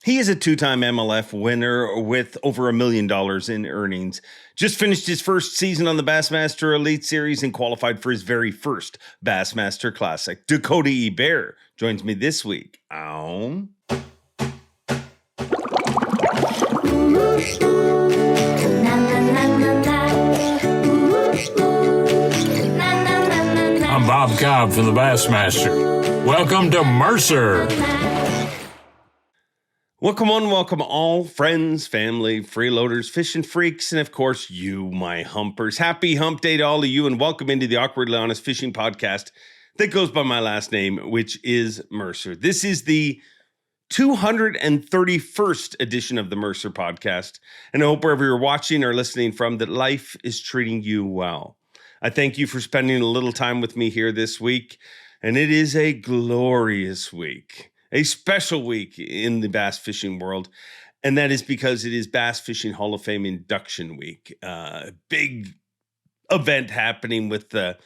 He is a two-time MLF winner with over $1 million in earnings. Just finished his first season on the Bassmaster Elite Series and qualified for his very first Bassmaster Classic. Dakota Ebare joins me this week. I'm Bob Cobb from the Bassmaster. Welcome to Mercer. Welcome all, friends, family, freeloaders, fishing freaks, and of course, you, my humpers. Happy hump day to all of you, and welcome into the Awkwardly Honest Fishing Podcast that goes by my last name, which is Mercer. This is the 231st edition of the Mercer Podcast, and I hope wherever you're watching or listening from, that life is treating you well. I thank you for spending a little time with me here this week, and it is a glorious week. A special week in the bass fishing world, and that is because it is Bass Fishing Hall of Fame induction week. Big event happening with the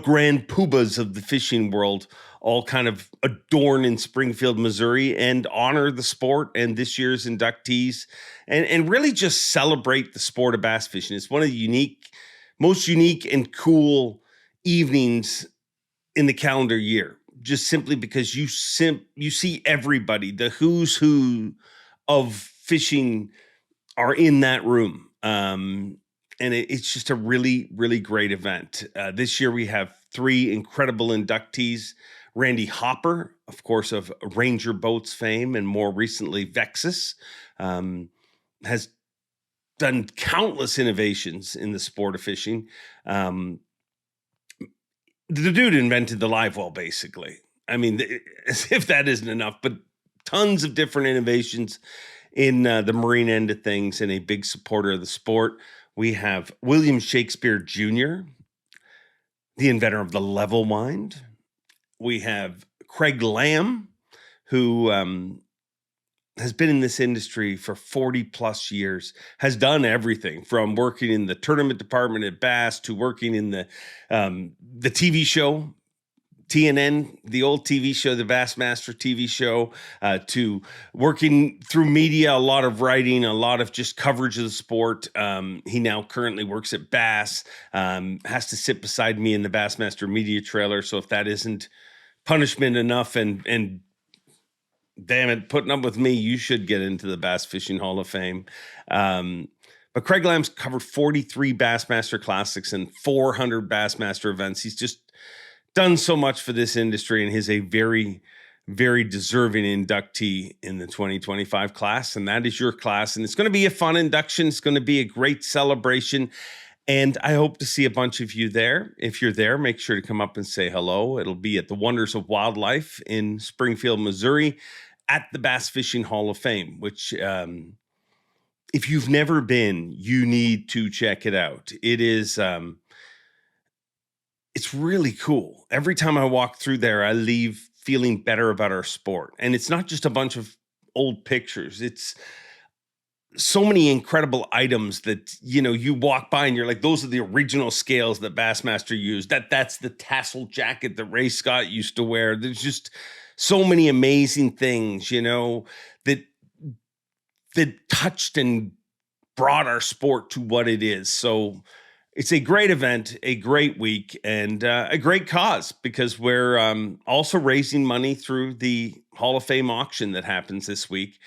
grand poobahs of the fishing world, all kind of adorn in Springfield, Missouri, and honor the sport and this year's inductees, and really just celebrate the sport of bass fishing. It's one of the most unique and cool evenings in the calendar year. Just simply because you see everybody, the who's who of fishing are in that room. And it's just a really, really great event. This year we have three incredible inductees. Randy Hopper, of course, of Ranger Boats fame, and more recently Vexus, has done countless innovations in the sport of fishing. The dude invented the live well, basically. I mean, as if that isn't enough, but tons of different innovations in the marine end of things, and a big supporter of the sport. We have William Shakespeare Jr., the inventor of the level wind. We have Craig Lamb, who has been in this industry for 40 plus years, has done everything from working in the tournament department at Bass to working in the TV show, TuneIn, the old TV show, the Bassmaster TV show, to working through media, a lot of writing, a lot of just coverage of the sport. He now currently works at Bass, has to sit beside me in the Bassmaster media trailer. So if that isn't punishment enough and damn it, putting up with me, you should get into the Bass Fishing Hall of Fame. But Craig Lamb's covered 43 Bassmaster Classics and 400 Bassmaster events. He's just done so much for this industry, and he's a very, very deserving inductee in the 2025 class, and that is your class. And it's going to be a fun induction. It's going to be a great celebration, and I hope to see a bunch of you there. If you're there, make sure to come up and say hello. It'll be at the Wonders of Wildlife in Springfield, Missouri, at the Bass Fishing Hall of Fame, which, if you've never been, you need to check it out. It is, it's really cool. Every time I walk through there, I leave feeling better about our sport. And it's not just a bunch of old pictures. It's so many incredible items that, you walk by and you're like, those are the original scales that Bassmaster used. That's the tassel jacket that Ray Scott used to wear. There's just so many amazing things, that touched and brought our sport to what it is. So it's a great event, a great week, and a great cause, because we're also raising money through the Hall of Fame auction that happens this week.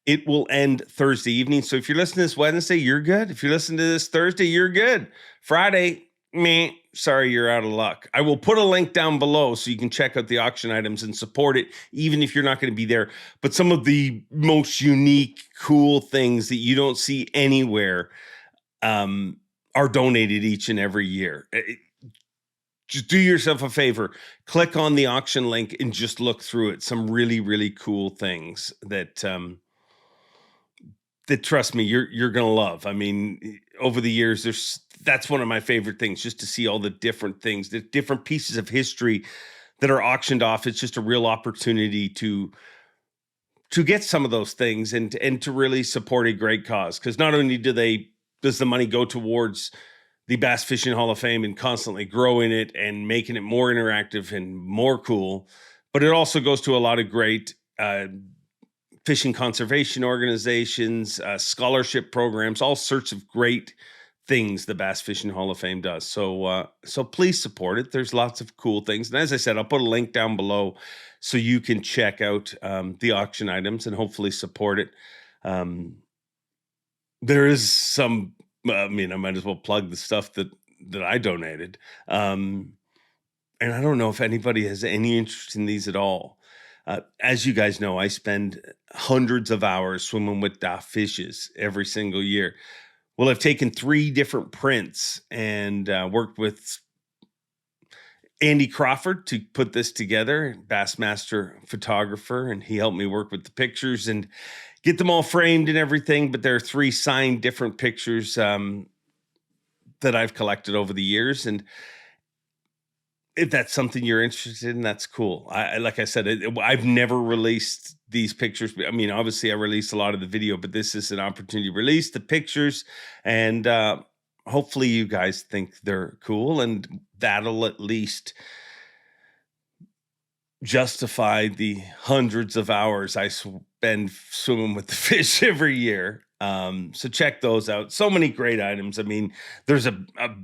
It will end Thursday evening. So if you're listening to this Wednesday, you're good. If you're listening to this Thursday, you're good. Friday, meh. Sorry, you're out of luck. I will put a link down below so you can check out the auction items and support it, even if you're not going to be there. But some of the most unique, cool things that you don't see anywhere are donated each and every year. Just do yourself a favor. Click on the auction link and just look through it. Some really, really cool things that trust me, you're going to love. I mean, over the years, that's one of my favorite things, just to see all the different things, the different pieces of history that are auctioned off. It's just a real opportunity to get some of those things and to really support a great cause. Because not only does the money go towards the Bass Fishing Hall of Fame and constantly growing it and making it more interactive and more cool, but it also goes to a lot of great fishing conservation organizations, scholarship programs, all sorts of great things the Bass Fishing Hall of Fame does. So please support it. There's lots of cool things. And as I said, I'll put a link down below so you can check out the auction items and hopefully support it. There is some, I might as well plug the stuff that I donated. And I don't know if anybody has any interest in these at all. As you guys know, I spend hundreds of hours swimming with DAF fishes every single year. Well, I've taken 3 different prints and worked with Andy Crawford to put this together, Bassmaster photographer, and he helped me work with the pictures and get them all framed and everything. But there are 3 signed different pictures that I've collected over the years. And if that's something you're interested in, that's cool. Like I said, I've never released these pictures. I mean, obviously I released a lot of the video, but this is an opportunity to release the pictures, and hopefully you guys think they're cool, and that'll at least justify the hundreds of hours I spend swimming with the fish every year. So check those out. So many great items. I mean, there's a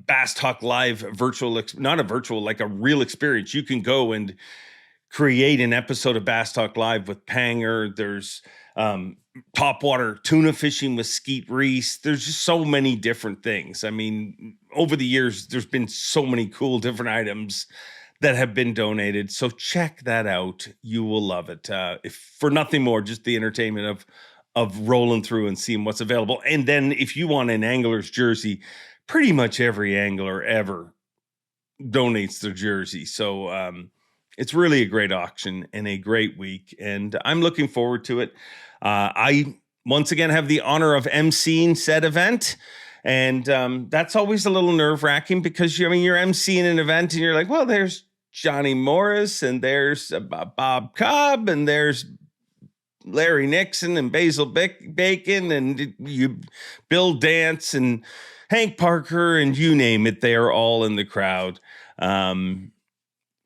Bass Talk Live not a virtual, like a real experience. You can go and create an episode of Bass Talk Live with Panger. There's topwater tuna fishing with Skeet Reese. There's just so many different things. I mean, over the years, there's been so many cool different items that have been donated. So check that out. You will love it. If for nothing more, just the entertainment of rolling through and seeing what's available. And then if you want an angler's jersey, pretty much every angler ever donates their jersey. So it's really a great auction and a great week, and I'm looking forward to it. I once again have the honor of emceeing said event, and that's always a little nerve-wracking because you're emceeing an event and you're like, well, there's Johnny Morris and there's Bob Cobb and there's Larry Nixon and Basil Bacon and Bill Dance and Hank Parker and you name it, they are all in the crowd.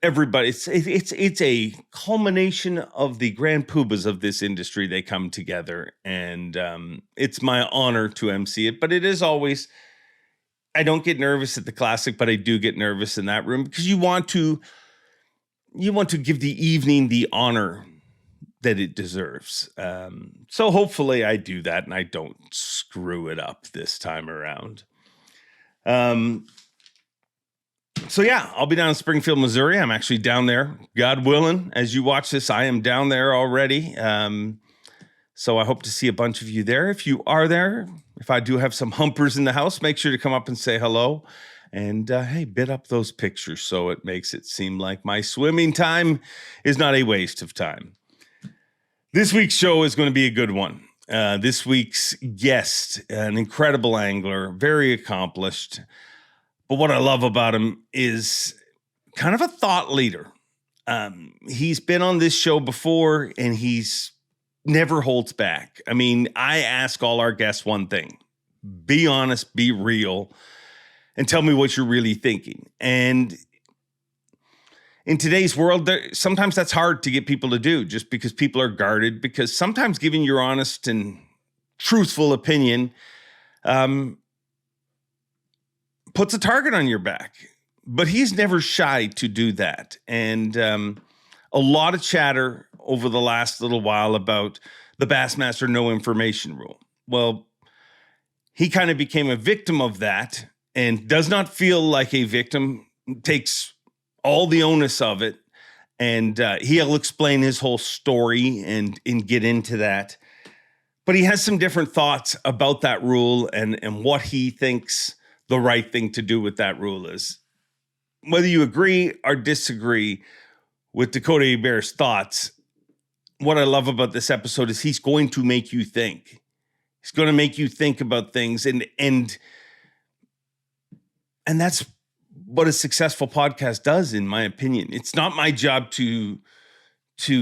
Everybody, it's a culmination of the grand poobahs of this industry. They come together, and it's my honor to MC it. But it is always, I don't get nervous at the Classic, but I do get nervous in that room because you want to give the evening the honor that it deserves. So hopefully I do that and I don't screw it up this time around. So yeah, I'll be down in Springfield, Missouri. I'm actually down there, God willing. As you watch this, I am down there already. So I hope to see a bunch of you there. If you are there, if I do have some humpers in the house, make sure to come up and say hello. And hey, bid up those pictures so it makes it seem like my swimming time is not a waste of time. This week's show is going to be a good one. This week's guest, an incredible angler, very accomplished. But what I love about him is kind of a thought leader. He's been on this show before, and he's never holds back. I mean, I ask all our guests one thing: be honest, be real, and tell me what you're really thinking. And in today's world, sometimes that's hard to get people to do just because people are guarded, because sometimes giving your honest and truthful opinion puts a target on your back. But he's never shy to do that. And a lot of chatter over the last little while about the Bassmaster no information rule. Well, he kind of became a victim of that and does not feel like a victim, takes all the onus of it, and he'll explain his whole story and get into that. But he has some different thoughts about that rule and what he thinks the right thing to do with that rule is. Whether you agree or disagree with Dakota Ebare's thoughts, what I love about this episode is he's going to make you think. He's going to make you think about things, and that's what a successful podcast does, in my opinion. It's not my job to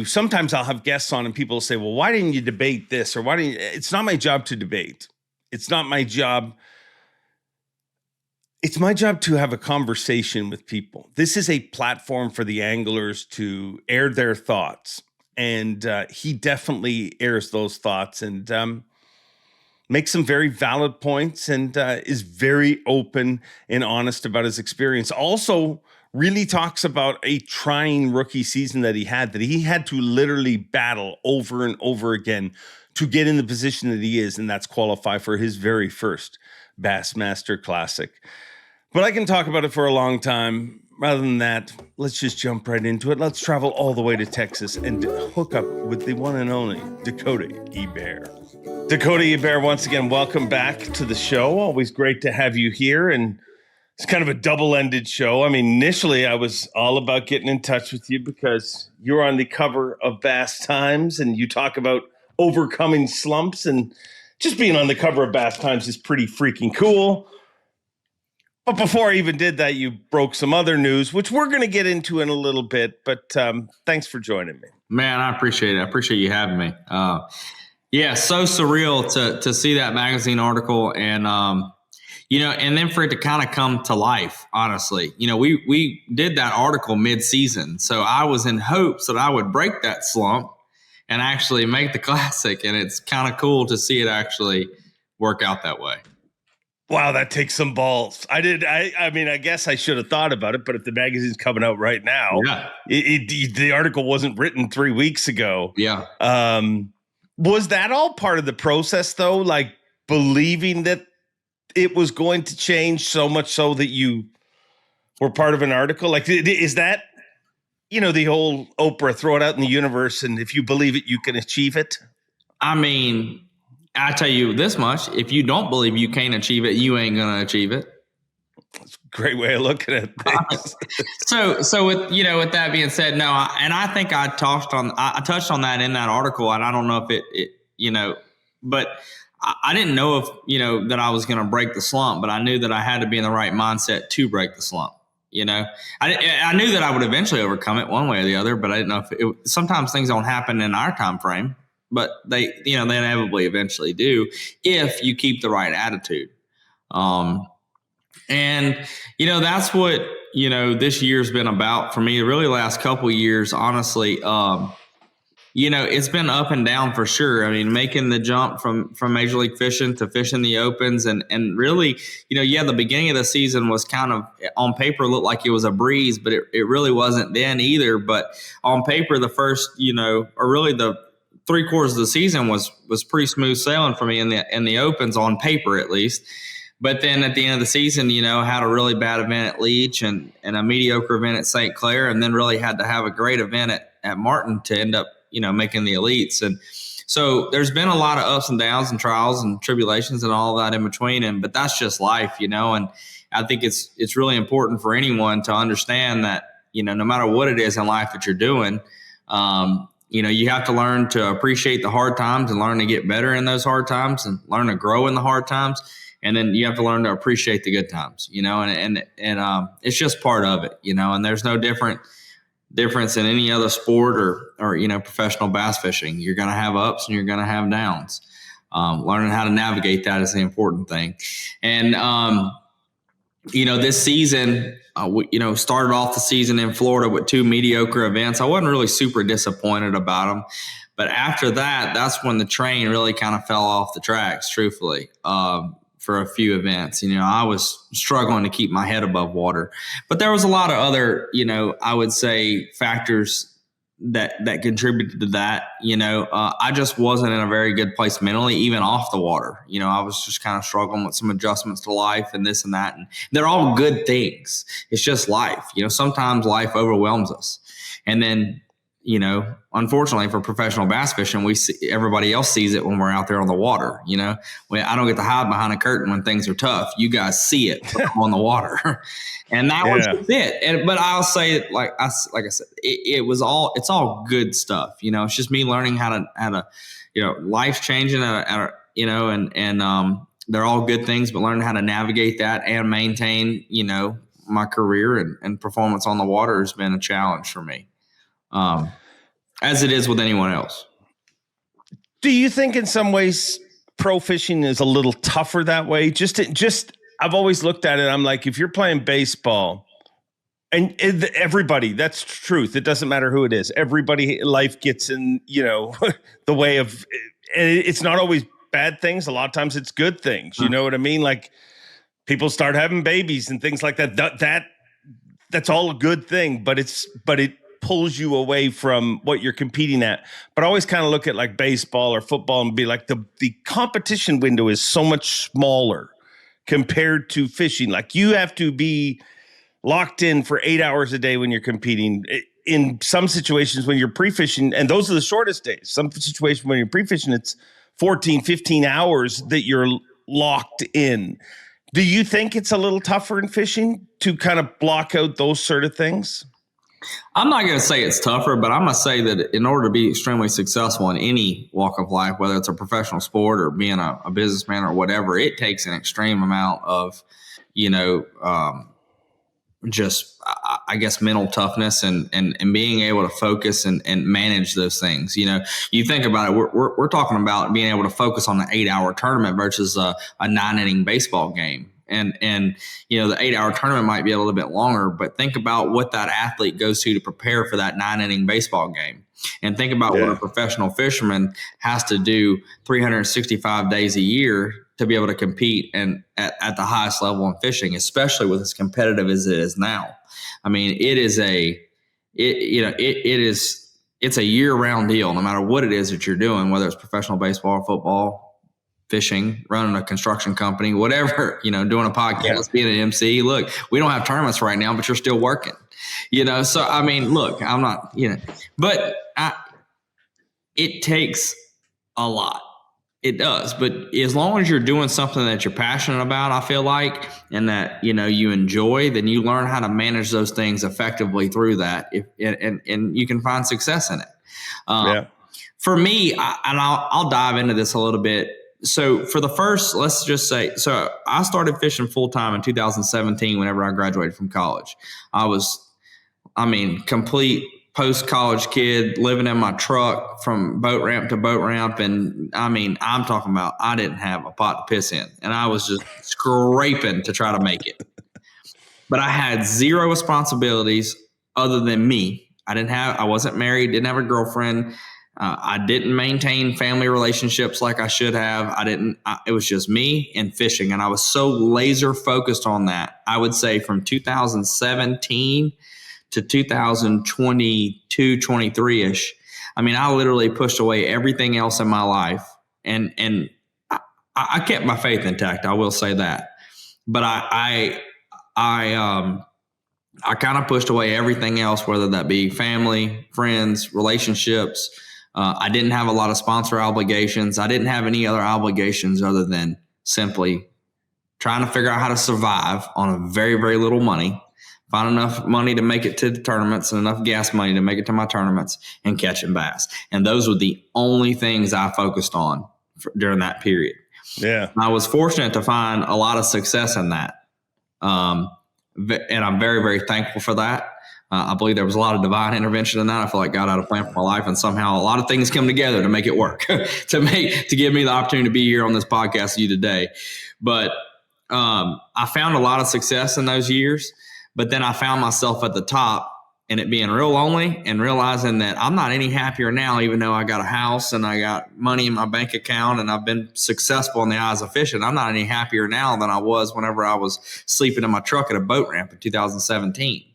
sometimes I'll have guests on and people will say, well, why didn't you debate this? Or why didn't you? It's not my job to debate. It's not my job. It's my job to have a conversation with people. This is a platform for the anglers to air their thoughts. And he definitely airs those thoughts and makes some very valid points and is very open and honest about his experience. Also, really talks about a trying rookie season that he had to literally battle over and over again to get in the position that he is, and that's qualify for his very first Bassmaster Classic. But I can talk about it for a long time. Rather than that, let's just jump right into it. Let's travel all the way to Texas and hook up with the one and only Dakota Ebare. Dakota Ebare, once again, welcome back to the show. Always great to have you here. And it's kind of a double-ended show. I mean, initially, I was all about getting in touch with you because you're on the cover of Bass Times and you talk about overcoming slumps. And just being on the cover of Bass Times is pretty freaking cool. But before I even did that, you broke some other news, which we're going to get into in a little bit. But thanks for joining me. Man, I appreciate it. I appreciate you having me. Yeah, so surreal to see that magazine article and, and then for it to kind of come to life, honestly. We did that article mid-season. So I was in hopes that I would break that slump and actually make the Classic. And it's kind of cool to see it actually work out that way. Wow, that takes some balls. I mean, I guess I should have thought about it, but if the magazine's coming out right now, the article wasn't written 3 weeks ago. Yeah. Was that all part of the process, though? Like believing that it was going to change so much so that you were part of an article? Like, is that, the whole Oprah, throw it out in the universe, and if you believe it, you can achieve it? I mean, I tell you this much, if you don't believe you can't achieve it, you ain't going to achieve it. That's a great way of looking at things. So with that being said, no, I think I touched on that in that article, and I don't know if it but I didn't know if, that I was going to break the slump, but I knew that I had to be in the right mindset to break the slump. I knew that I would eventually overcome it one way or the other, but I didn't know if sometimes things don't happen in our time frame. But they inevitably eventually do if you keep the right attitude. And that's what, this year's been about for me. Really last couple of years, honestly, it's been up and down for sure. I mean, making the jump from Major League Fishing to fishing the Opens and really, the beginning of the season was kind of on paper looked like it was a breeze, but it really wasn't then either. But on paper, the first, or really the 3/4 of the season was pretty smooth sailing for me in the Opens on paper at least. But then at the end of the season, had a really bad event at Leach and a mediocre event at St. Clair, and then really had to have a great event at Martin to end up, making the elites. And so there's been a lot of ups and downs and trials and tribulations and all that in between. But that's just life, and I think it's really important for anyone to understand that, no matter what it is in life that you're doing, you have to learn to appreciate the hard times and learn to get better in those hard times and learn to grow in the hard times. And then you have to learn to appreciate the good times, and it's just part of it, and there's no difference in any other sport or professional bass fishing. You're going to have ups and you're going to have downs. Learning how to navigate that is the important thing. And, this season, started off the season in Florida with 2 mediocre events. I wasn't really super disappointed about them. But after that, that's when the train really kind of fell off the tracks, truthfully, for a few events. I was struggling to keep my head above water. But there was a lot of other, I would say factors that contributed to that. I just wasn't in a very good place mentally, even off the water. I was just kind of struggling with some adjustments to life and this and that. And they're all good things. It's just life. Sometimes life overwhelms us. And then, unfortunately for professional bass fishing, we see everybody else sees it when we're out there on the water. I don't get to hide behind a curtain when things are tough. You guys see it on the water. And that was it. But I'll say, like I said, it's all good stuff. It's just me learning how to, life's changing and they're all good things, but learning how to navigate that and maintain, my career and performance on the water has been a challenge for me. As it is with anyone else. Do you think in some ways pro fishing is a little tougher that way? I've always looked at it. I'm like, if you're playing baseball And everybody, that's truth. It doesn't matter who it is. Everybody, life gets in, the way of, and it's not always bad things. A lot of times it's good things. You know what I mean? Like people start having babies and things like that. That's all a good thing, but it pulls you away from what you're competing at. But I always kind of look at like baseball or football and be like, the competition window is so much smaller compared to fishing. Like you have to be locked in for 8 hours a day when you're competing. In some situations when you're pre-fishing, and those are the shortest days. Some situations when you're pre-fishing, it's 14, 15 hours that you're locked in. Do you think it's a little tougher in fishing to kind of block out those sort of things? I'm not going to say it's tougher, but I'm going to say that in order to be extremely successful in any walk of life, whether it's a professional sport or being a businessman or whatever, it takes an extreme amount of, just, I guess, mental toughness and being able to focus and manage those things. You think about it, we're talking about being able to focus on an 8-hour tournament versus a 9-inning baseball game. And the 8-hour tournament might be a little bit longer, but think about what that athlete goes to prepare for that 9-inning baseball game. And think about what a professional fisherman has to do 365 days a year to be able to compete and at the highest level in fishing, especially with as competitive as it is now. I mean, it's a year-round deal, no matter what it is that you're doing, whether it's professional baseball, football, fishing, running a construction company, whatever, doing a podcast, being an MC. Look, we don't have tournaments right now, but you're still working, So, I mean, look, I'm not, but it takes a lot. It does. But as long as you're doing something that you're passionate about, I feel like, and that, you enjoy, then you learn how to manage those things effectively through that. And you can find success in it. For me, I'll dive into this a little bit. So for the first, let's just say, so I started fishing full time in 2017 whenever I graduated from college. I was, complete post-college kid living in my truck from boat ramp to boat ramp. And I'm talking about, I didn't have a pot to piss in and I was just scraping to try to make it. But I had zero responsibilities other than me. I wasn't married, didn't have a girlfriend. I didn't maintain family relationships like I should have. It was just me and fishing. And I was so laser focused on that. I would say from 2017 to 2022, 23-ish. I literally pushed away everything else in my life. And I kept my faith intact. I will say that. But I kind of pushed away everything else, whether that be family, friends, relationships. I didn't have a lot of sponsor obligations. I didn't have any other obligations other than simply trying to figure out how to survive on a very, very little money, find enough money to make it to the tournaments and enough gas money to make it to my tournaments and catching bass. And those were the only things I focused on during that period. Yeah. I was fortunate to find a lot of success in that. And I'm very, very thankful for that. I believe there was a lot of divine intervention in that. I feel like God had a plan for my life, and somehow a lot of things come together to make it work, to give me the opportunity to be here on this podcast with you today. But I found a lot of success in those years, but then I found myself at the top and it being real lonely and realizing that I'm not any happier now, even though I got a house and I got money in my bank account and I've been successful in the eyes of fishing. I'm not any happier now than I was whenever I was sleeping in my truck at a boat ramp in 2017.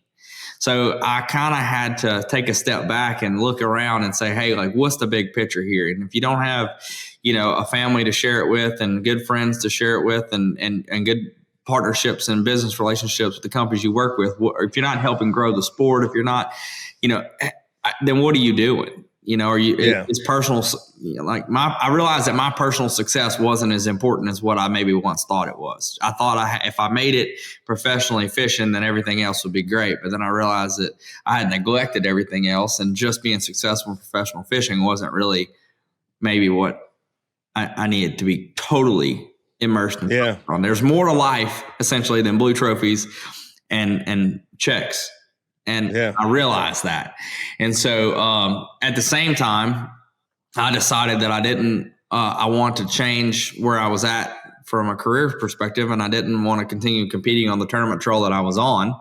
So I kind of had to take a step back and look around and say, hey, like, what's the big picture here? And if you don't have, a family to share it with and good friends to share it with and good partnerships and business relationships with the companies you work with, or if you're not helping grow the sport, if you're not, then what are you doing? It's personal. I realized that my personal success wasn't as important as what I maybe once thought it was. I thought if I made it professionally fishing, then everything else would be great. But then I realized that I had neglected everything else, and just being successful in professional fishing wasn't really maybe what I needed to be totally immersed in. Yeah. There's more to life essentially than blue trophies and checks. And I realized that. And so at the same time, I decided that I want to change where I was at from a career perspective, and I didn't want to continue competing on the tournament trail that I was on.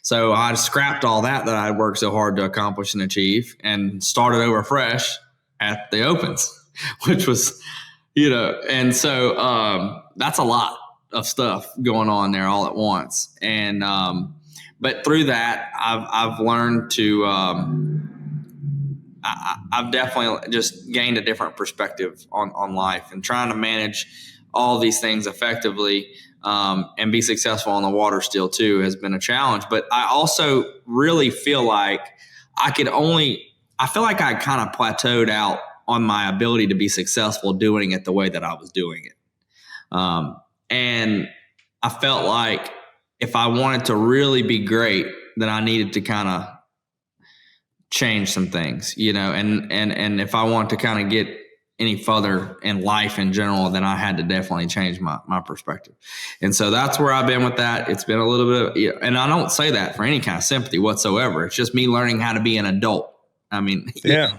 So I scrapped all that I had worked so hard to accomplish and achieve and started over fresh at the Opens, which was, and so that's a lot of stuff going on there all at once. And but through that, I've learned to I've definitely just gained a different perspective on life, and trying to manage all these things effectively and be successful on the water still too has been a challenge. But I also really feel like I feel like I kind of plateaued out on my ability to be successful doing it the way that I was doing it. And I felt like if I wanted to really be great, then I needed to kind of change some things, and if I want to kind of get any further in life in general, then I had to definitely change my perspective. And so that's where I've been with that. It's been a little bit, and I don't say that for any kind of sympathy whatsoever. It's just me learning how to be an adult. I mean, yeah.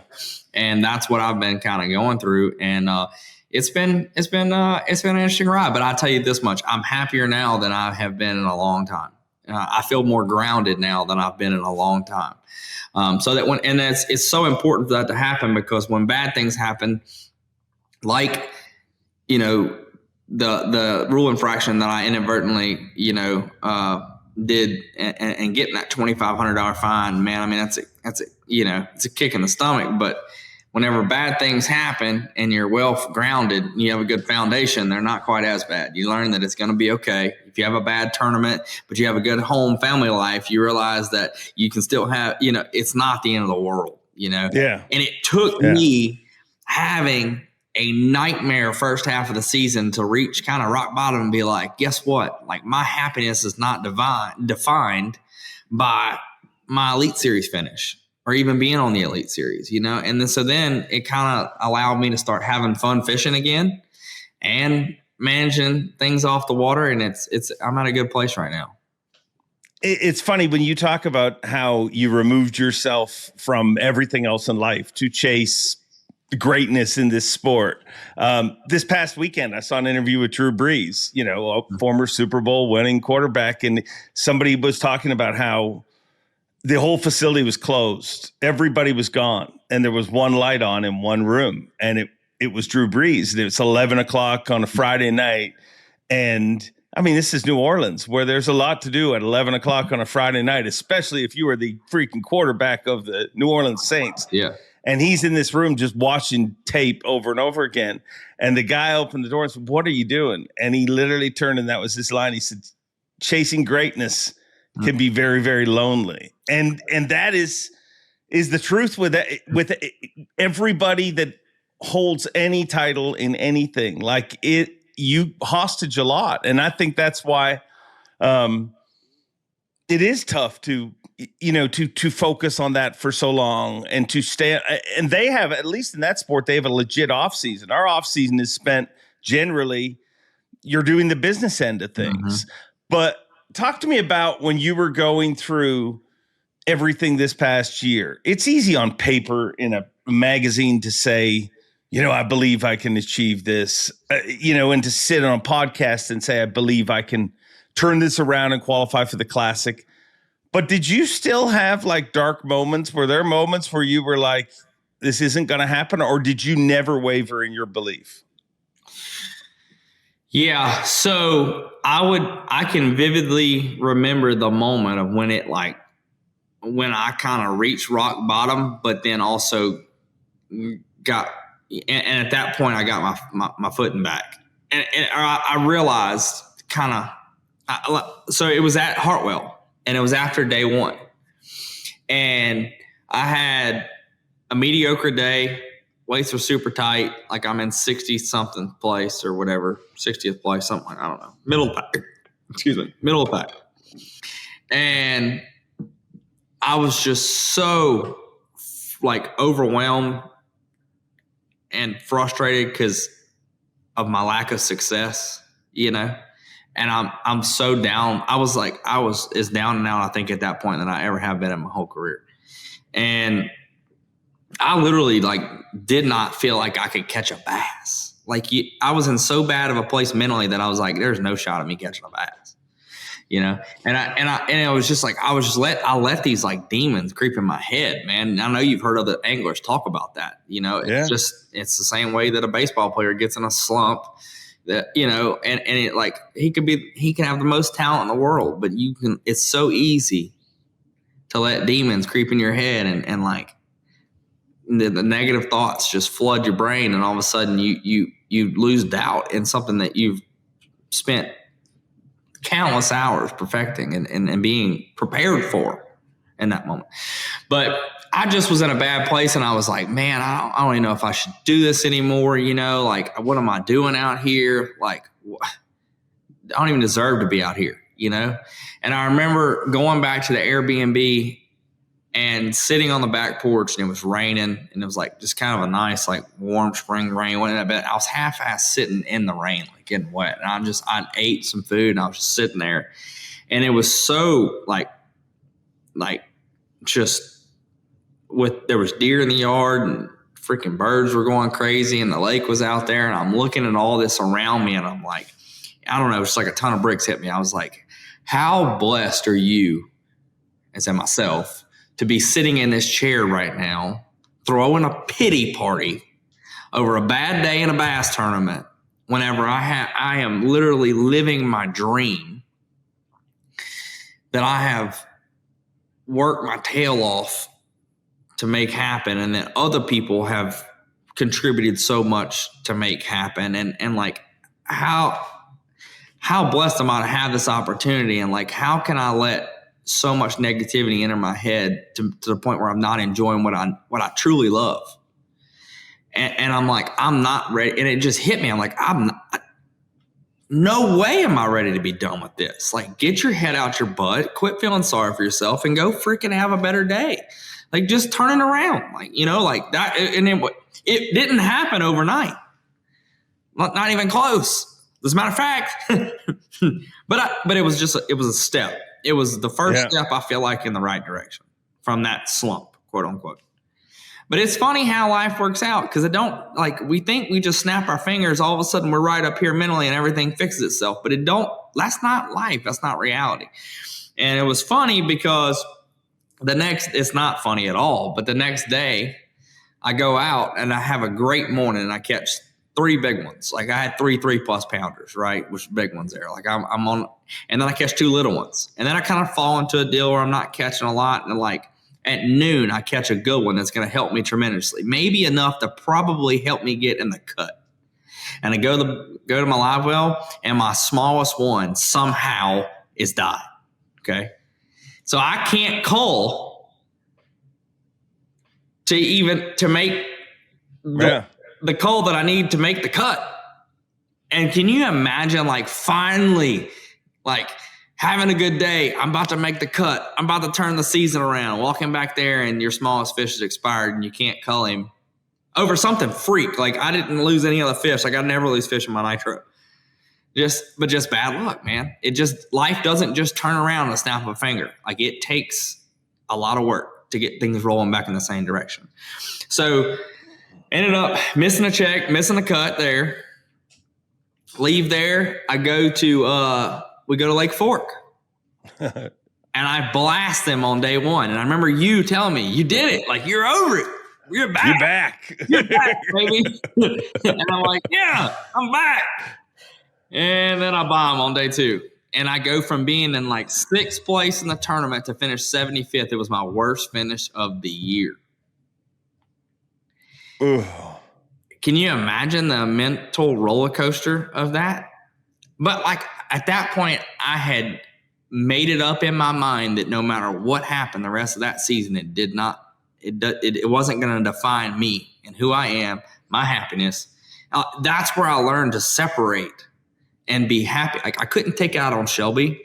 And that's what I've been kind of going through. And it's been an interesting ride, but I'll tell you this much. I'm happier now than I have been in a long time. I feel more grounded now than I've been in a long time. So that it's so important for that to happen, because when bad things happen, like, the rule infraction that I inadvertently, did and getting that $2,500 fine, man, I mean, that's a kick in the stomach. But whenever bad things happen and you're well grounded, you have a good foundation, they're not quite as bad. You learn that it's going to be okay. If you have a bad tournament, but you have a good home family life, you realize that you can still have, it's not the end of the world, Yeah. And it took me having a nightmare first half of the season to reach kind of rock bottom and be like, guess what? Like, my happiness is not defined by my Elite Series finish or even being on the Elite Series, And then it kind of allowed me to start having fun fishing again and managing things off the water. And I'm at a good place right now. It's funny when you talk about how you removed yourself from everything else in life to chase greatness in this sport. This past weekend, I saw an interview with Drew Brees, a former Super Bowl winning quarterback. And somebody was talking about how the whole facility was closed. Everybody was gone. And there was one light on in one room. And it was Drew Brees. It's 11 o'clock on a Friday night. And I mean, this is New Orleans, where there's a lot to do at 11 o'clock on a Friday night, especially if you were the freaking quarterback of the New Orleans Saints. Yeah. And he's in this room just watching tape over and over again. And the guy opened the door and said, "What are you doing?" And he literally turned, and that was his line. He said, "Chasing greatness can be very, very lonely." And that is the truth with everybody that holds any title in anything. Like, you hostage a lot. And I think that's why it is tough to focus on that for so long and to stay. And they have, at least in that sport, they have a legit off season. Our off season is spent generally, you're doing the business end of things. But talk to me about when you were going through everything this past year. It's easy on paper in a magazine to say, I believe I can achieve this, and to sit on a podcast and say, I believe I can turn this around and qualify for the Classic. But did you still have like dark moments? Were there moments where you were like, this isn't going to happen? Or did you never waver in your belief? Yeah. So I can vividly remember the moment of when I kind of reached rock bottom, but then also got, and at that point I got my footing back. And I realized so it was at Hartwell. And it was after day one. And I had a mediocre day. Weights were super tight. Like, I'm in 60-something place or whatever. 60th place, something like, I don't know. Middle of the pack. And I was just so, overwhelmed and frustrated because of my lack of success, And I'm so down. I was as down and out, I think, at that point than I ever have been in my whole career. And I literally did not feel like I could catch a bass. I was in so bad of a place mentally that I was like, there's no shot of me catching a bass. And it was just like, I let these like demons creep in my head, man. I know you've heard other anglers talk about that, it's the same way that a baseball player gets in a slump that, and it like, he can have the most talent in the world, but it's so easy to let demons creep in your head and like the negative thoughts just flood your brain. And all of a sudden you lose doubt in something that you've spent countless hours perfecting and being prepared for in that moment. But I just was in a bad place, and I was like, man, I don't even know if I should do this anymore. Like, what am I doing out here? Like, I don't even deserve to be out here, And I remember going back to the Airbnb and sitting on the back porch, and it was raining, and it was like just kind of a nice, like warm spring rain. I was half-assed sitting in the rain, like getting wet. And I ate some food, and I was just sitting there, and it was so like just there was deer in the yard, and freaking birds were going crazy, and the lake was out there, and I'm looking at all this around me, and I'm like, I don't know, it's like a ton of bricks hit me. I was like, how blessed are you, as in myself, to be sitting in this chair right now, throwing a pity party over a bad day in a bass tournament, whenever I am literally living my dream that I have worked my tail off to make happen, and that other people have contributed so much to make happen. And like, how blessed am I to have this opportunity? And like, how can I let so much negativity enter my head to the point where I'm not enjoying what I truly love? And I'm like, I'm not ready. And it just hit me. I'm like, no way am I ready to be done with this. Like, get your head out your butt, quit feeling sorry for yourself, and go freaking have a better day. Like, just turn it around. Like, like that. And it didn't happen overnight. Not even close. As a matter of fact, but it was a step. It was the first step, I feel like, in the right direction from that slump, quote unquote. But it's funny how life works out, because we think we just snap our fingers, all of a sudden we're right up here mentally and everything fixes itself. But that's not life. That's not reality. And it was funny because it's not funny at all, but the next day I go out and I have a great morning and I catch 3 big ones. Like, I had 3 3+ pounders, right? Which are big ones there. Like, I'm on, and then I catch 2 little ones. And then I kind of fall into a deal where I'm not catching a lot. And like at noon, I catch a good one that's going to help me tremendously. Maybe enough to probably help me get in the cut. And I go to my live well, and my smallest one somehow is died. Okay. So I can't cull to make the cull that I need to make the cut. And can you imagine, like, finally, like, having a good day, I'm about to make the cut, I'm about to turn the season around, walking back there and your smallest fish is expired and you can't cull him over something freak. Like, I didn't lose any other fish. Like, I never lose fish in my nitro. Just bad luck, man. Life doesn't just turn around and snap of a finger. Like, it takes a lot of work to get things rolling back in the same direction. So ended up missing a check, missing a cut there. Leave there. We go to Lake Fork. And I blast them on day 1. And I remember you telling me, you did it. Like, you're over it. You're back. You're back, baby. And I'm like, yeah, I'm back. And then I bomb on day 2. And I go from being in like 6th place in the tournament to finish 75th. It was my worst finish of the year. Ugh. Can you imagine the mental roller coaster of that? But like, at that point, I had made it up in my mind that no matter what happened the rest of that season, it wasn't going to define me and who I am, my happiness. That's where I learned to separate and be happy. Like, I couldn't take out on Shelby.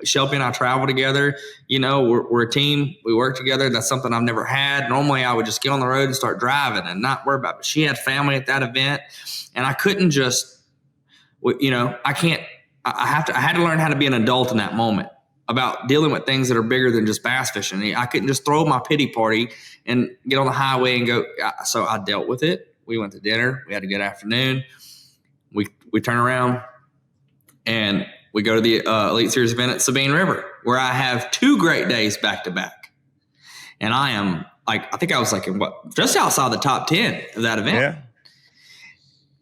Shelby and I travel together. We're a team. We work together. That's something I've never had. Normally, I would just get on the road and start driving and not worry about it. But she had family at that event, and I couldn't just, I had to learn how to be an adult in that moment about dealing with things that are bigger than just bass fishing. I couldn't just throw my pity party and get on the highway and go. So I dealt with it. We went to dinner. We had a good afternoon. We turn around. And we go to the Elite Series event at Sabine River, where I have 2 great days back to back. And I am I think I was just outside the top 10 of that event. Yeah.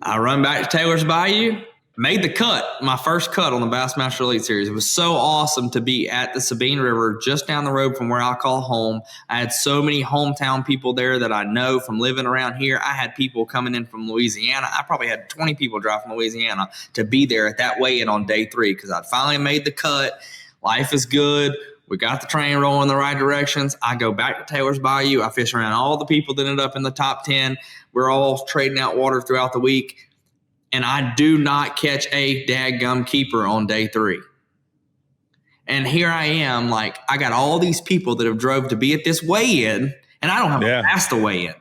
I run back to Taylor's Bayou, made the cut, my first cut on the Bassmaster Elite Series. It was so awesome to be at the Sabine River, just down the road from where I call home. I had so many hometown people there that I know from living around here. I had people coming in from Louisiana. I probably had 20 people drive from Louisiana to be there at that weigh-in on day 3 because I'd finally made the cut. Life is good. We got the train rolling in the right directions. I go back to Taylor's Bayou. I fish around all the people that ended up in the top 10. We're all trading out water throughout the week. And I do not catch a daggum keeper on day 3. And here I am, I got all these people that have drove to be at this weigh-in, and I don't have a pass to weigh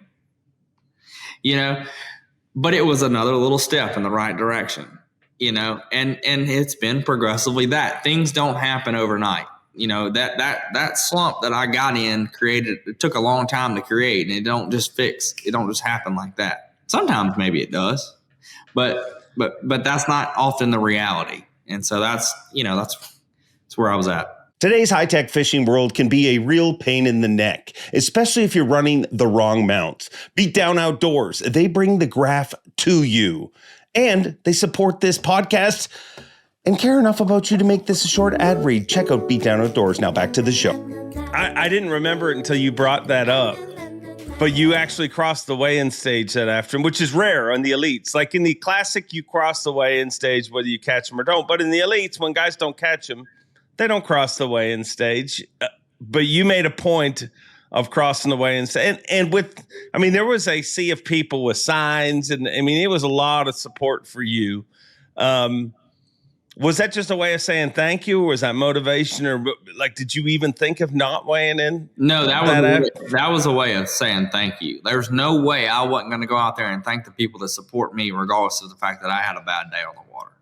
in. But it was another little step in the right direction, and it's been progressively that. Things don't happen overnight. That slump that I got in it took a long time to create, and it don't just happen like that. Sometimes maybe it does. But that's not often the reality. And so that's where I was at. Today's high-tech fishing world can be a real pain in the neck, especially if you're running the wrong mounts. Beatdown Outdoors, they bring the graph to you. And they support this podcast and care enough about you to make this a short ad read. Check out Beatdown Outdoors. Now back to the show. I didn't remember it until you brought that up. But you actually crossed the weigh-in stage that afternoon, which is rare on the Elites. Like in the Classic, you cross the weigh-in stage whether you catch them or don't. But in the Elites, when guys don't catch them, they don't cross the weigh-in stage. But you made a point of crossing the weigh-in stage. And there was a sea of people with signs. And, it was a lot of support for you. Was that just a way of saying thank you, or was that motivation, or did you even think of not weighing in? No, that was a way of saying thank you. There's no way I wasn't going to go out there and thank the people that support me, regardless of the fact that I had a bad day on the water.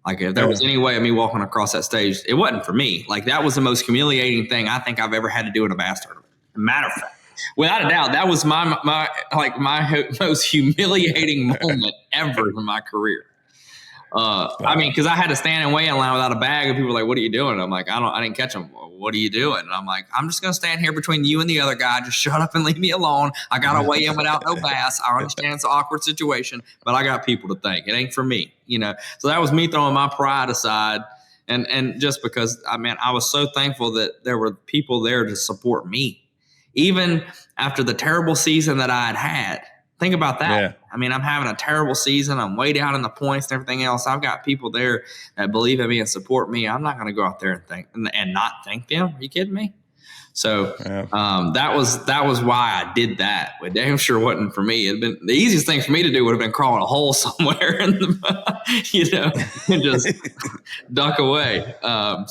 If there was any way of me walking across that stage, it wasn't for me. That was the most humiliating thing I think I've ever had to do in a bass tournament. Matter of fact, without a doubt, that was my most humiliating moment ever in my career. Because I had to stand in weigh-in line without a bag, and people were like, "What are you doing?" And I'm like, I didn't catch them. What are you doing? And I'm like, I'm just going to stand here between you and the other guy. Just shut up and leave me alone. I got to weigh in without no bass. I understand it's an awkward situation, but I got people to thank. It ain't for me, So that was me throwing my pride aside. And just because, I was so thankful that there were people there to support me. Even after the terrible season that I had. Think about that. Yeah. I'm having a terrible season. I'm way down in the points and everything else. I've got people there that believe in me and support me. I'm not going to go out there and not thank them. Are you kidding me? So that was why I did that. But damn sure wasn't for me. It'd been the easiest thing for me to do would have been crawl in a hole somewhere and and just duck away. But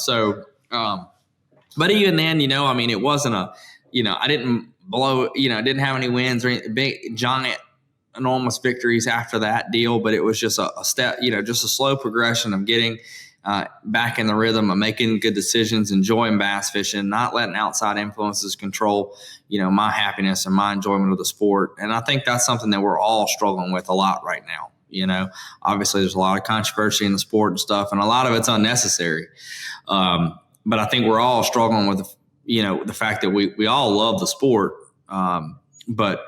even then, it wasn't I didn't blow, didn't have any wins or any big, giant, enormous victories after that deal. But it was just a step, just a slow progression of getting back in the rhythm of making good decisions, enjoying bass fishing, not letting outside influences control, my happiness and my enjoyment of the sport. And I think that's something that we're all struggling with a lot right now. Obviously there's a lot of controversy in the sport and stuff, and a lot of it's unnecessary. But I think we're all struggling with the fact that we all love the sport, but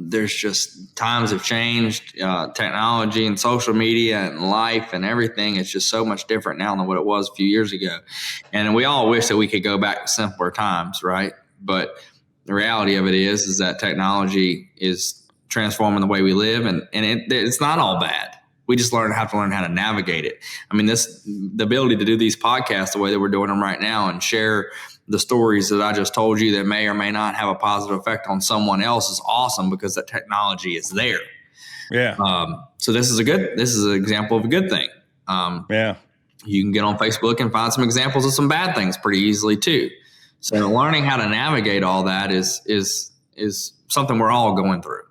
there's just times have changed, technology and social media and life and everything. It's just so much different now than what it was a few years ago. And we all wish that we could go back to simpler times, right? But the reality of it is that technology is transforming the way we live, and it's not all bad. We just have to learn how to navigate it. The ability to do these podcasts the way that we're doing them right now and share the stories that I just told you that may or may not have a positive effect on someone else is awesome because that technology is there. Yeah. So this is an example of a good thing. You can get on Facebook and find some examples of some bad things pretty easily too. So learning how to navigate all that is something we're all going through.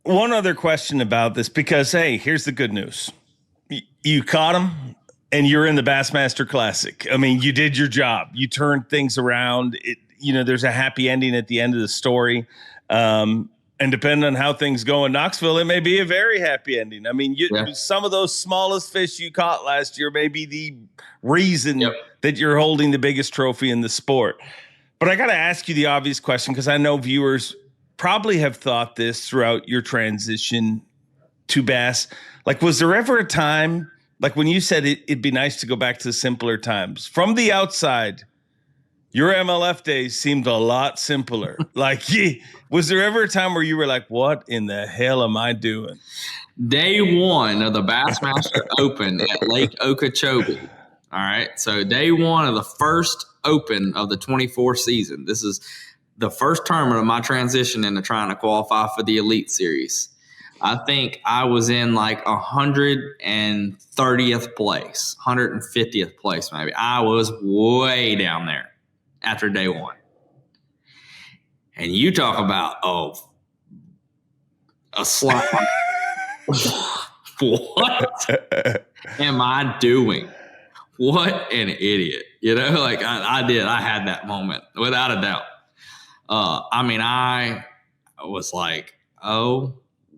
One other question about this, because, hey, here's the good news. You caught him and you're in the Bassmaster Classic. You did your job. You turned things around. There's a happy ending at the end of the story. And depending on how things go in Knoxville, it may be a very happy ending. I mean, some of those smallest fish you caught last year may be the reason that you're holding the biggest trophy in the sport. But I got to ask you the obvious question, because I know viewers probably have thought this throughout your transition to bass. Like, was there ever a time, like when you said it'd be nice to go back to the simpler times? From the outside, your MLF days seemed a lot simpler. Like, was there ever a time where you were like, what in the hell am I doing? Day one of the Bassmaster Open at Lake Okeechobee. All right. So day one of the first Open of the 24 season. This is the first tournament of my transition into trying to qualify for the Elite Series. I think I was in like 130th place, 150th place maybe. I was way down there after day one. And you talk about, a slide. What am I doing? What an idiot. Like I did. I had that moment without a doubt. I was like, oh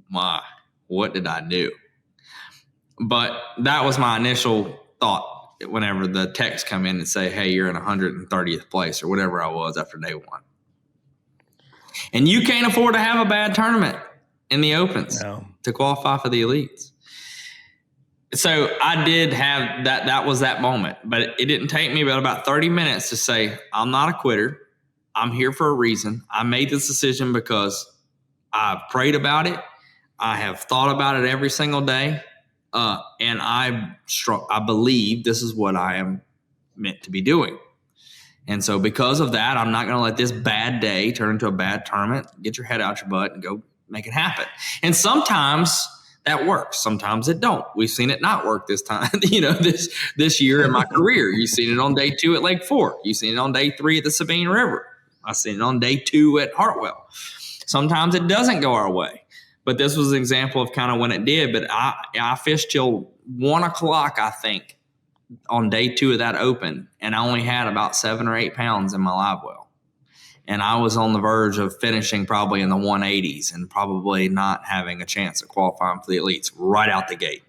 my, what did I do? But that was my initial thought whenever the texts come in and say, hey, you're in 130th place or whatever I was after day one. And you can't afford to have a bad tournament in the Opens to qualify for the Elites. So I did have that. That was that moment. But it didn't take me but about 30 minutes to say, I'm not a quitter. I'm here for a reason. I made this decision because I've prayed about it. I have thought about it every single day. And I believe this is what I am meant to be doing. And so because of that, I'm not going to let this bad day turn into a bad tournament. Get your head out your butt and go make it happen. And sometimes that works. Sometimes it don't. We've seen it not work this time, this year in my career. You've seen it on day 2 at Lake Fork. You've seen it on day 3 at the Sabine River. I've seen it on day 2 at Hartwell. Sometimes it doesn't go our way. But this was an example of kind of when it did. But I fished till 1 o'clock, I think, on day 2 of that Open. And I only had about 7 or 8 pounds in my live well. And I was on the verge of finishing probably in the 180s and probably not having a chance of qualifying for the Elites right out the gate.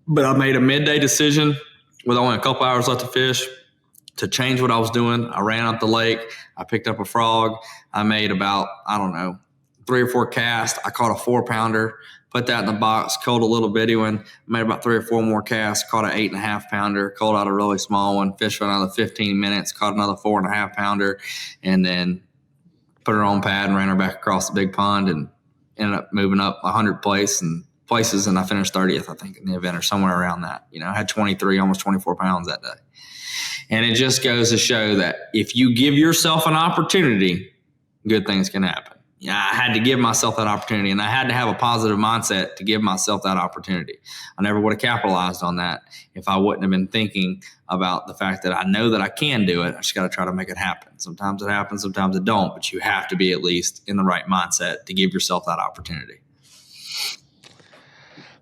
But I made a midday decision with only a couple hours left to fish to change what I was doing. I ran up the lake. I picked up a frog. I made about, 3 or 4 casts. I caught a 4-pounder, put that in the box, caught a little bitty one, made about 3 or 4 more casts, caught an 8.5-pounder, caught out a really small one, fished for another 15 minutes, caught another 4.5-pounder, and then put her on pad and ran her back across the big pond and ended up moving up 100 places, and I finished 30th, I think, in the event or somewhere around that. I had 23, almost 24 pounds that day. And it just goes to show that if you give yourself an opportunity, good things can happen. I had to give myself that opportunity, and I had to have a positive mindset to give myself that opportunity. I never would have capitalized on that if I wouldn't have been thinking about the fact that I know that I can do it. I just got to try to make it happen. Sometimes it happens, sometimes it don't, but you have to be at least in the right mindset to give yourself that opportunity.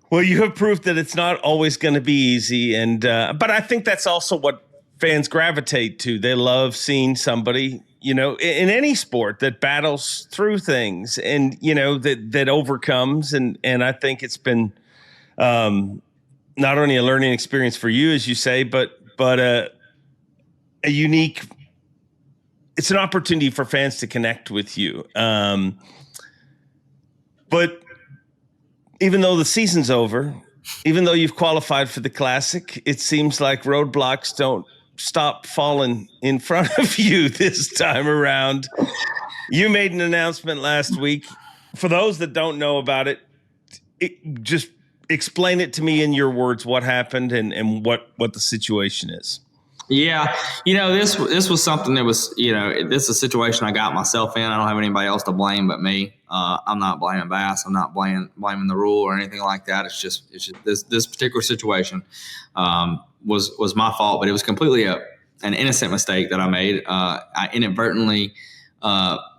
Well, you have proof that it's not always going to be easy, and but I think that's also what fans gravitate to. They love seeing somebody, in any sport that battles through things and, that overcomes. And I think it's been not only a learning experience for you, as you say, but a unique, it's an opportunity for fans to connect with you. But even though the season's over, even though you've qualified for the Classic, it seems like roadblocks don't stop falling in front of you this time around. You made an announcement last week. For those that don't know about it, just explain it to me in your words, what happened and what the situation is. Yeah. This was something that was, this is a situation I got myself in. I don't have anybody else to blame but me. I'm not blaming Bass. I'm not blaming the rule or anything like that. It's just this particular situation was my fault, but it was completely an innocent mistake that I made. I inadvertently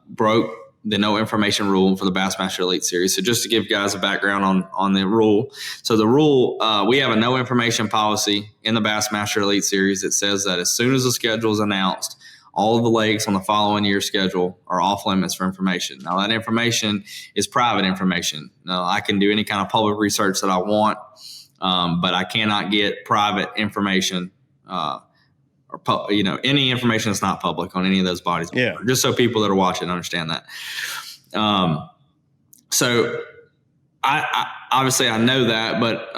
broke the no information rule for the Bassmaster Elite Series. So just to give guys a background on the rule. So the rule, we have a no information policy in the Bassmaster Elite Series that says that as soon as the schedule is announced, all of the lakes on the following year's schedule are off limits for information. Now, that information is private information. Now, I can do any kind of public research that I want, but I cannot get private information or any information that's not public on any of those bodies. Yeah. Just so people that are watching understand that. So I obviously I know that, but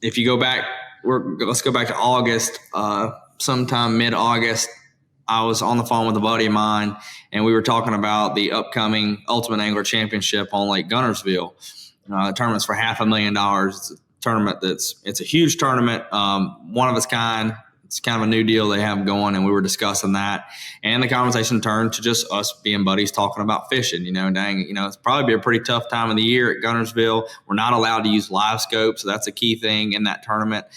if you go back, let's go back to August. Sometime mid-August, I was on the phone with a buddy of mine, and we were talking about the upcoming Ultimate Angler Championship on Lake Guntersville. The tournament's for $500,000. It's a tournament it's a huge tournament, one of its kind. It's kind of a new deal they have going, and we were discussing that. And the conversation turned to just us being buddies talking about fishing. It's probably a pretty tough time of the year at Guntersville. We're not allowed to use live scope, so that's a key thing in that tournament.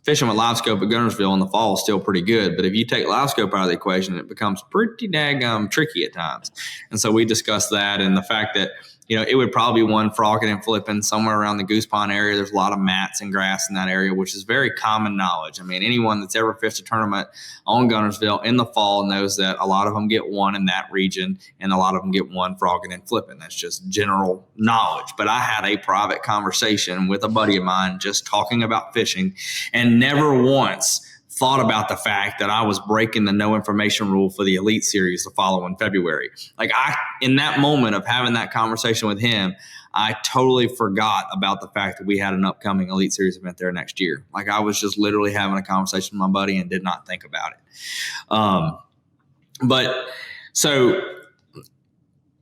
Fishing with live scope at Guntersville in the fall is still pretty good, but if you take live scope out of the equation, it becomes pretty daggum tricky at times. And so we discussed that and the fact that it would probably be one frogging and flipping somewhere around the Goose Pond area. There's a lot of mats and grass in that area, which is very common knowledge. I mean, anyone that's ever fished a tournament on Guntersville in the fall knows that a lot of them get one in that region and a lot of them get one frogging and flipping. That's just general knowledge. But I had a private conversation with a buddy of mine just talking about fishing and never once thought about the fact that I was breaking the no information rule for the Elite Series the following February. In that moment of having that conversation with him, I totally forgot about the fact that we had an upcoming Elite Series event there next year. I was just literally having a conversation with my buddy and did not think about it. So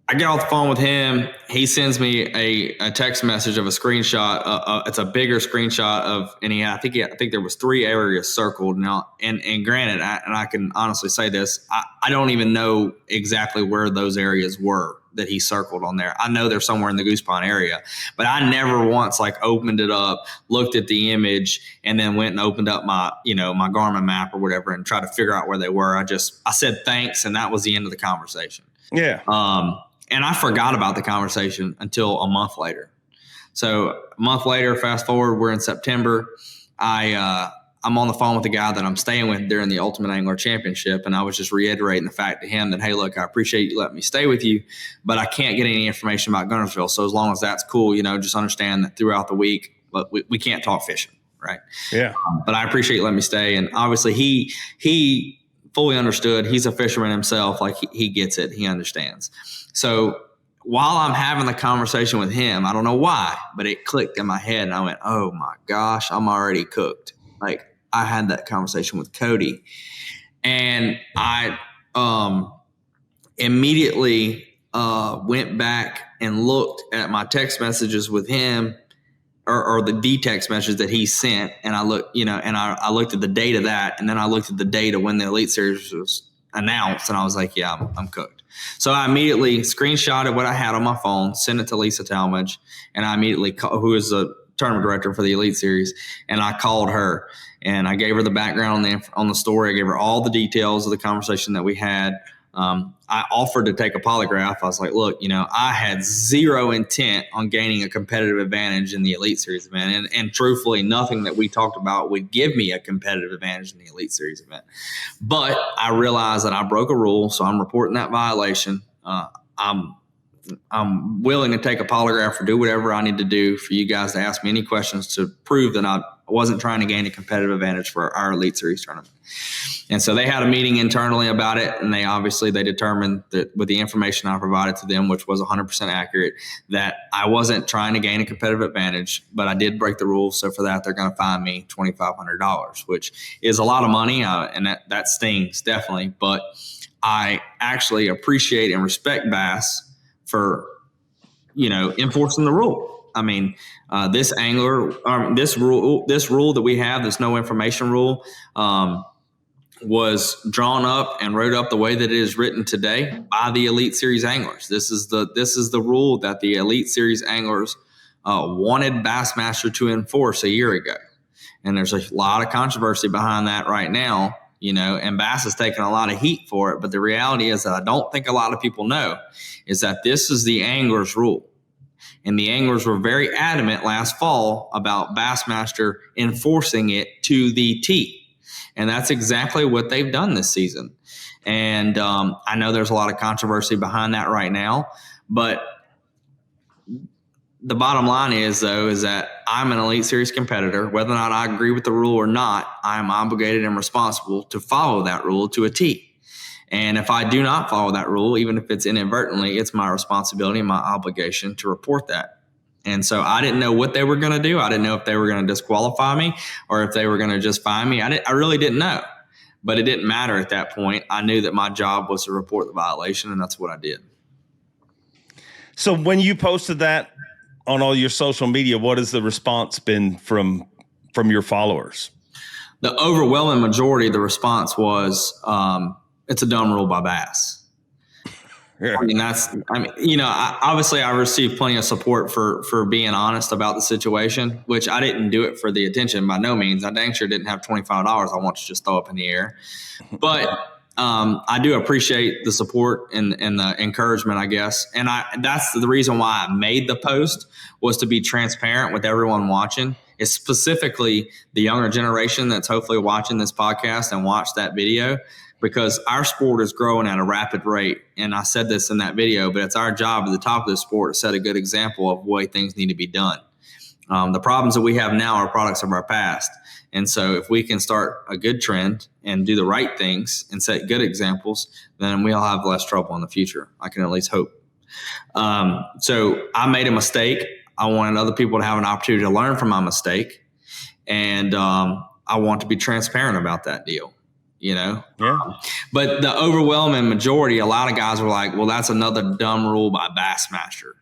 I get off the phone with him. He sends me a text message of a screenshot. It's a bigger screenshot of, and I think there was 3 areas circled now. And granted, I can honestly say this, I don't even know exactly where those areas were that he circled on there. I know they're somewhere in the Goose Pond area, but I never once opened it up, looked at the image, and then went and opened up my Garmin map or whatever and tried to figure out where they were. I said thanks, and that was the end of the conversation. Yeah. And I forgot about the conversation until a month later. So a month later, fast forward, we're in September. I'm on the phone with the guy that I'm staying with during the Ultimate Angler Championship, and I was just reiterating the fact to him that, hey, look, I appreciate you letting me stay with you, but I can't get any information about Guntersville. So as long as that's cool, just understand that throughout the week, but we can't talk fishing, right? Yeah. But I appreciate you letting me stay. And obviously he fully understood. He's a fisherman himself. He gets it. He understands. So while I'm having the conversation with him, I don't know why, but it clicked in my head and I went, oh my gosh, I'm already cooked. I had that conversation with Cody, and I immediately went back and looked at my text messages with him or the text message that he sent. And I looked, I looked at the date of that. And then I looked at the date of when the Elite Series was announced. And I was like, yeah, I'm cooked. So I immediately screenshotted what I had on my phone, sent it to Lisa Talmadge. And I immediately who is the tournament director for the Elite Series. And I called her and I gave her the background on the story. I gave her all the details of the conversation that we had. I offered to take a polygraph. I was like, look, I had zero intent on gaining a competitive advantage in the Elite Series event. And truthfully, nothing that we talked about would give me a competitive advantage in the Elite Series event. But I realized that I broke a rule, so I'm reporting that violation. I'm willing to take a polygraph or do whatever I need to do for you guys to ask me any questions to prove that I wasn't trying to gain a competitive advantage for our Elite Series tournament. And so they had a meeting internally about it, and they determined that with the information I provided to them, which was 100% accurate, that I wasn't trying to gain a competitive advantage, but I did break the rules. So for that, they're going to fine me $2,500, which is a lot of money, and that stings definitely. But I actually appreciate and respect Bass for, enforcing the rule. I mean, this rule that we have, this no information rule, was drawn up and wrote up the way that it is written today by the Elite Series anglers. This is the rule that the Elite Series anglers wanted Bassmaster to enforce a year ago. And there's a lot of controversy behind that right now, and Bass has taken a lot of heat for it. But the reality is that I don't think a lot of people know is that this is the anglers' rule. And the anglers were very adamant last fall about Bassmaster enforcing it to the T. And that's exactly what they've done this season. And I know there's a lot of controversy behind that right now, but the bottom line is that I'm an Elite Series competitor. Whether or not I agree with the rule or not, I'm obligated and responsible to follow that rule to a T. And if I do not follow that rule, even if it's inadvertently, it's my responsibility and my obligation to report that. And so I didn't know what they were going to do. I didn't know if they were going to disqualify me or if they were going to just fine me. I really didn't know. But it didn't matter at that point. I knew that my job was to report the violation, and that's what I did. So when you posted that on all your social media, what has the response been from your followers? The overwhelming majority of the response was, it's a dumb rule by Bass. Yeah. Obviously I received plenty of support for being honest about the situation, which I didn't do it for the attention by no means. I dang sure didn't have $25 I want to just throw up in the air. But I do appreciate the support and the encouragement, I guess. And that's the reason why I made the post, was to be transparent with everyone watching. It's specifically the younger generation that's hopefully watching this podcast and watch that video, because our sport is growing at a rapid rate. And I said this in that video, but it's our job at the top of the sport to set a good example of the way things need to be done. The problems that we have now are products of our past. And so if we can start a good trend and do the right things and set good examples, then we'll have less trouble in the future. I can at least hope. So I made a mistake. I wanted other people to have an opportunity to learn from my mistake. And I want to be transparent about that deal. Yeah. But the overwhelming majority, a lot of guys were like, well, that's another dumb rule by Bassmaster.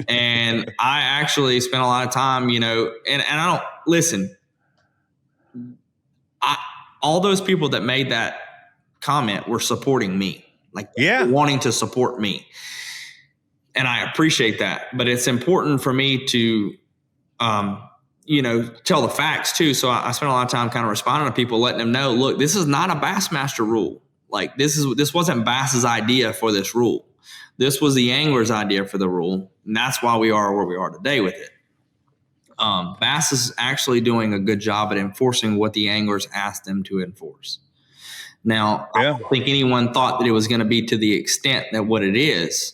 And I actually spent a lot of time, and I don't listen. All those people that made that comment were supporting me, wanting to support me. And I appreciate that. But it's important for me to, tell the facts too. So I spent a lot of time kind of responding to people, letting them know, look, this is not a Bassmaster rule. Like this wasn't Bass's idea for this rule. This was the angler's idea for the rule. And that's why we are where we are today with it. Bass is actually doing a good job at enforcing what the anglers asked them to enforce. Now, I don't think anyone thought that it was going to be to the extent that what it is.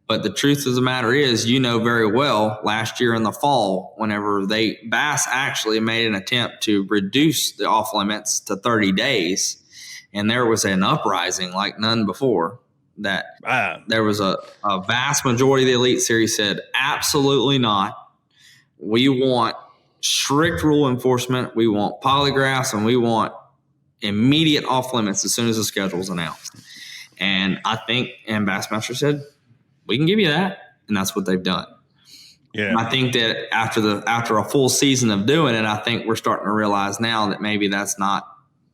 But the truth of the matter is, very well, last year in the fall, whenever Bass actually made an attempt to reduce the off limits to 30 days, and there was an uprising like none before, that there was a vast majority of the Elite Series said, absolutely not. We want strict rule enforcement. We want polygraphs, and we want immediate off limits as soon as the schedule is announced. And Bassmaster said, we can give you that. And that's what they've done. Yeah. And I think that after a full season of doing it, I think we're starting to realize now that maybe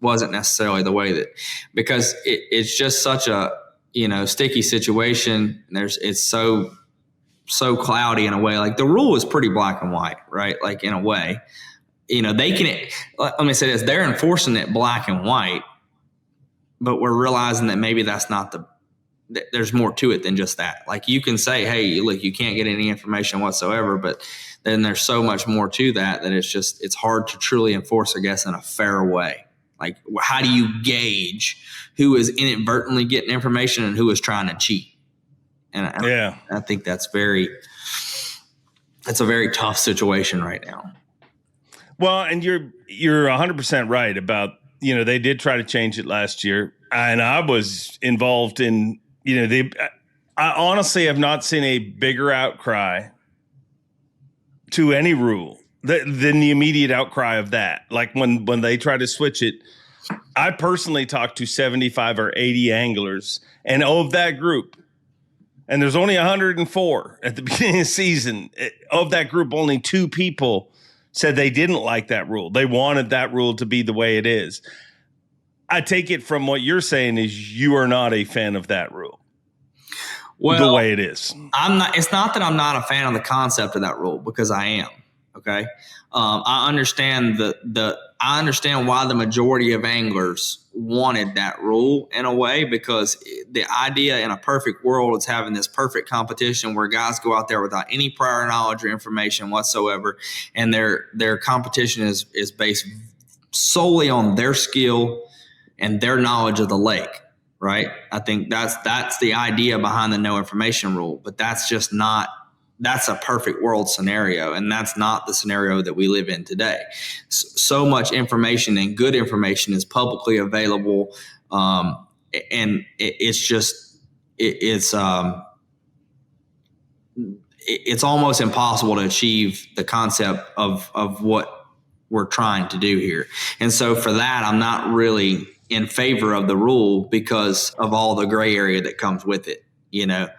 wasn't necessarily the way that, because it's just such a, sticky situation. It's so cloudy in a way. Like the rule is pretty black and white, right? Like in a way, they can, let me say this, they're enforcing it black and white, but we're realizing that maybe that's not there's more to it than just that. Like you can say, hey, look, you can't get any information whatsoever, but then there's so much more to that it's hard to truly enforce, I guess, in a fair way. Like how do you gauge who is inadvertently getting information and who is trying to cheat? And I think that's a very tough situation right now. Well, and you're 100% right about, they did try to change it last year, and I was involved in, I honestly have not seen a bigger outcry to any rule than the immediate outcry of that. Like when they try to switch it, I personally talked to 75 or 80 anglers, and of that group, and there's only 104 at the beginning of the season, of that group, only 2 people said they didn't like that rule. They wanted that rule to be the way it is. I take it from what you're saying is you are not a fan of that rule. Well, the way it is. It's not that I'm not a fan of the concept of that rule, because I am. Okay. I understand I understand why the majority of anglers wanted that rule in a way, because the idea in a perfect world is having this perfect competition where guys go out there without any prior knowledge or information whatsoever. And their competition is based solely on their skill and their knowledge of the lake. right? I think that's the idea behind the no information rule, but that's a perfect world scenario. And that's not the scenario that we live in today. So much information and good information is publicly available. And it's almost impossible to achieve the concept of what we're trying to do here. And so for that, I'm not really in favor of the rule because of all the gray area that comes with it. If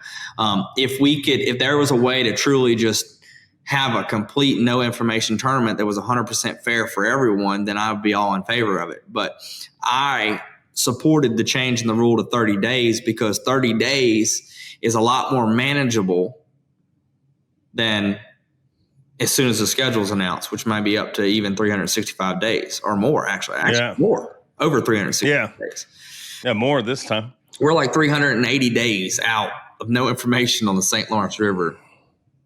there was a way to truly just have a complete no information tournament that was 100% fair for everyone, then I would be all in favor of it. But I supported the change in the rule to 30 days because 30 days is a lot more manageable than as soon as the schedule is announced, which might be up to even 365 days or more, actually more, over 365 days. Yeah, more this time. We're like 380 days out of no information on the St. Lawrence River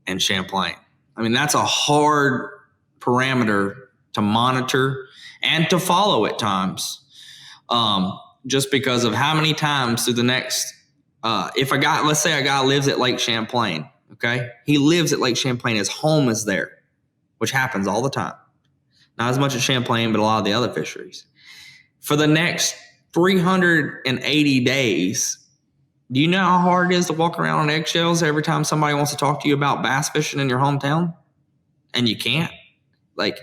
and Champlain. I mean, that's a hard parameter to monitor and to follow at times, just because of how many times through the next, let's say a guy lives at Lake Champlain, okay? He lives at Lake Champlain. His home is there, which happens all the time. Not as much at Champlain, but a lot of the other fisheries. For the next 380 days, do you know how hard it is to walk around on eggshells every time somebody wants to talk to you about bass fishing in your hometown? And you can't. Like,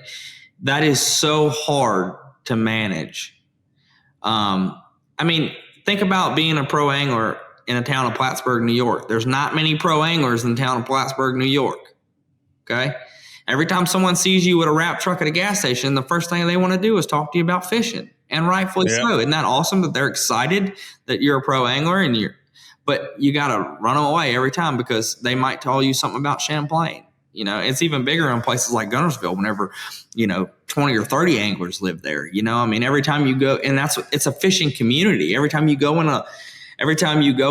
that is so hard to manage. I mean, think about being a pro angler in a town of Plattsburgh, New York. There's not many pro anglers in the town of Plattsburgh, New York. Okay? Every time someone sees you with a wrap truck at a gas station, the first thing they want to do is talk to you about fishing. And rightfully so. Isn't that awesome that they're excited that you're a pro angler but you got to run them away every time because they might tell you something about Champlain. It's even bigger in places like Guntersville whenever, 20 or 30 anglers live there. I mean, every time you go, and it's a fishing community. Every time you go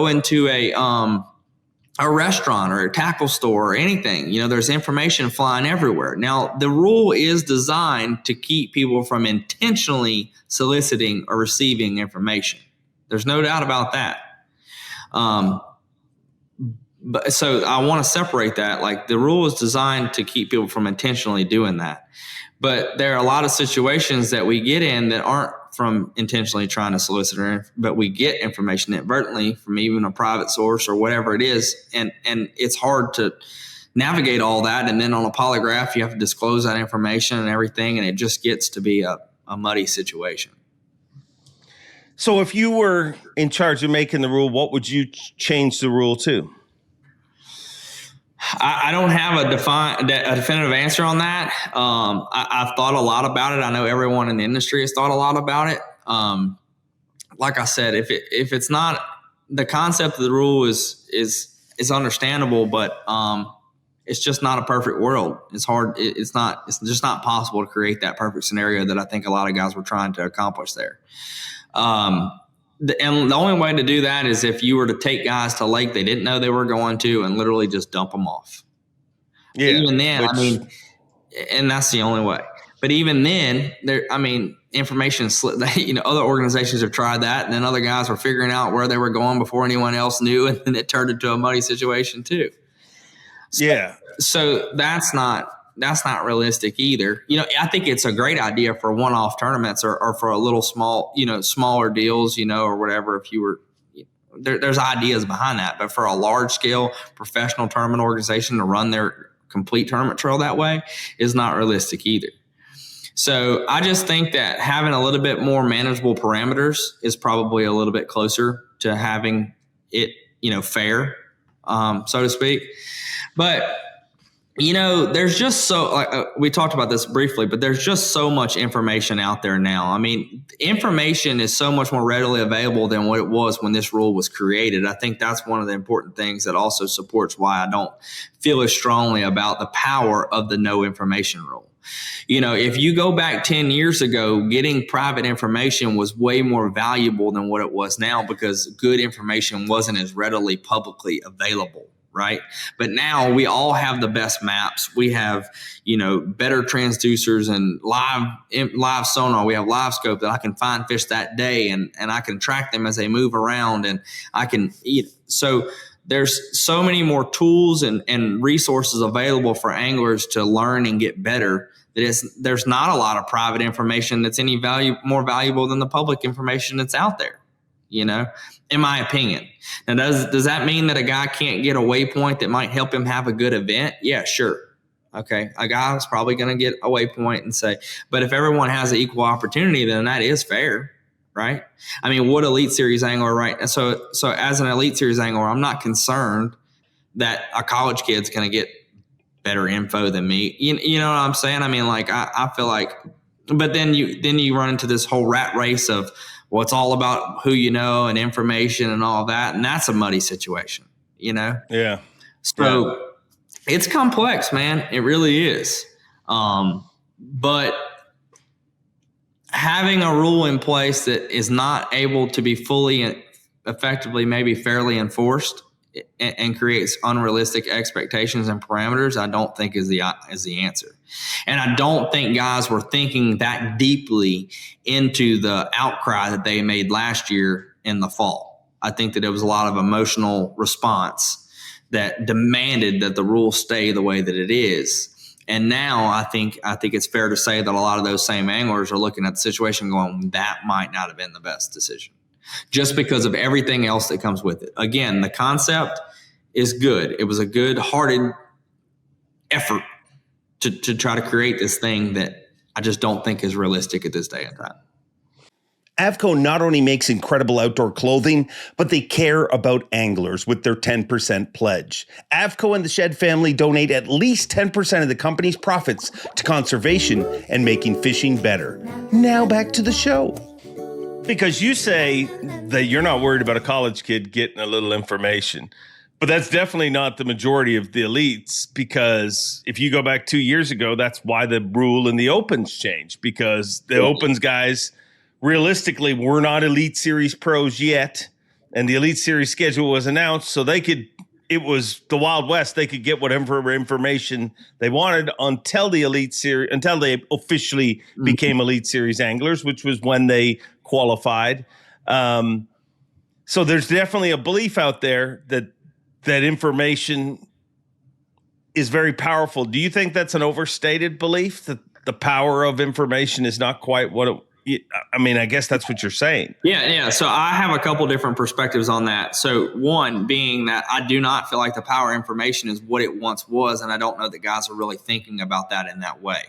into a restaurant or a tackle store or anything, there's information flying everywhere. Now, the rule is designed to keep people from intentionally soliciting or receiving information. There's no doubt about that. But so I want to separate that. Like, the rule is designed to keep people from intentionally doing that. But there are a lot of situations that we get in that aren't from intentionally trying to solicit, but we get information inadvertently from even a private source or whatever it is. And it's hard to navigate all that. And then on a polygraph, you have to disclose that information and everything. And it just gets to be a muddy situation. So if you were in charge of making the rule, what would you change the rule to? I don't have a definitive answer on that. I've thought a lot about it. I know everyone in the industry has thought a lot about it. Like I said, if it's not, the concept of the rule is understandable, but it's just not a perfect world. It's hard. It's just not possible to create that perfect scenario that I think a lot of guys were trying to accomplish there. And the only way to do that is if you were to take guys to a lake they didn't know they were going to and literally just dump them off. Yeah. Even then, and that's the only way. But even then, information slip. Other organizations have tried that, and then other guys were figuring out where they were going before anyone else knew, and then it turned into a muddy situation too. So that's not realistic either. I think it's a great idea for one-off tournaments or for a little smaller deals, or whatever. If you were, there's ideas behind that, but for a large scale professional tournament organization to run their complete tournament trail that way is not realistic either. So I just think that having a little bit more manageable parameters is probably a little bit closer to having it, fair, so to speak. But there's just we talked about this briefly, but there's just so much information out there now. I mean, information is so much more readily available than what it was when this rule was created. I think that's one of the important things that also supports why I don't feel as strongly about the power of the no information rule. If you go back 10 years ago, getting private information was way more valuable than what it was now because good information wasn't as readily publicly available. right? But now we all have the best maps. We have, better transducers and live sonar. We have live scope that I can find fish that day, and I can track them as they move around, and I can eat. So there's so many more tools and resources available for anglers to learn and get better. There's not a lot of private information that's more valuable than the public information that's out there, in my opinion. Now, does that mean that a guy can't get a waypoint that might help him have a good event? Yeah, sure. Okay. A guy is probably going to get a waypoint and say, but if everyone has an equal opportunity, then that is fair, right? I mean, what Elite Series angler, right? So as an Elite Series angler, I'm not concerned that a college kid's going to get better info than me. You know what I'm saying? I mean, like, I feel like, but then you run into this whole rat race of, well, it's all about who you know and information and all that. And that's a muddy situation, Yeah. So it's complex, man. It really is. But having a rule in place that is not able to be fully and effectively, maybe fairly enforced and creates unrealistic expectations and parameters, I don't think is the answer. And I don't think guys were thinking that deeply into the outcry that they made last year in the fall. I think that it was a lot of emotional response that demanded that the rules stay the way that it is. And now I think it's fair to say that a lot of those same anglers are looking at the situation going, that might not have been the best decision, just because of everything else that comes with it. Again, the concept is good. It was a good-hearted effort to try to create this thing that I just don't think is realistic at this day and time. Avco not only makes incredible outdoor clothing, but they care about anglers with their 10% pledge. Avco and the Shed family donate at least 10% of the company's profits to conservation and making fishing better. Now back to the show. Because you say that you're not worried about a college kid getting a little information, but that's definitely not the majority of the elites, because if you go back 2 years ago, that's why the rule in the Opens changed, because the Opens guys realistically were not Elite Series pros yet, and the Elite Series schedule was announced, so it was the Wild West. They could get whatever information they wanted until they officially became Elite Series anglers, which was when they qualified. So there's definitely a belief out there that information is very powerful. Do you think that's an overstated belief, that the power of information is not quite what I guess that's what you're saying. Yeah. So I have a couple different perspectives on that. So one being that I do not feel like the power of information is what it once was, and I don't know that guys are really thinking about that in that way.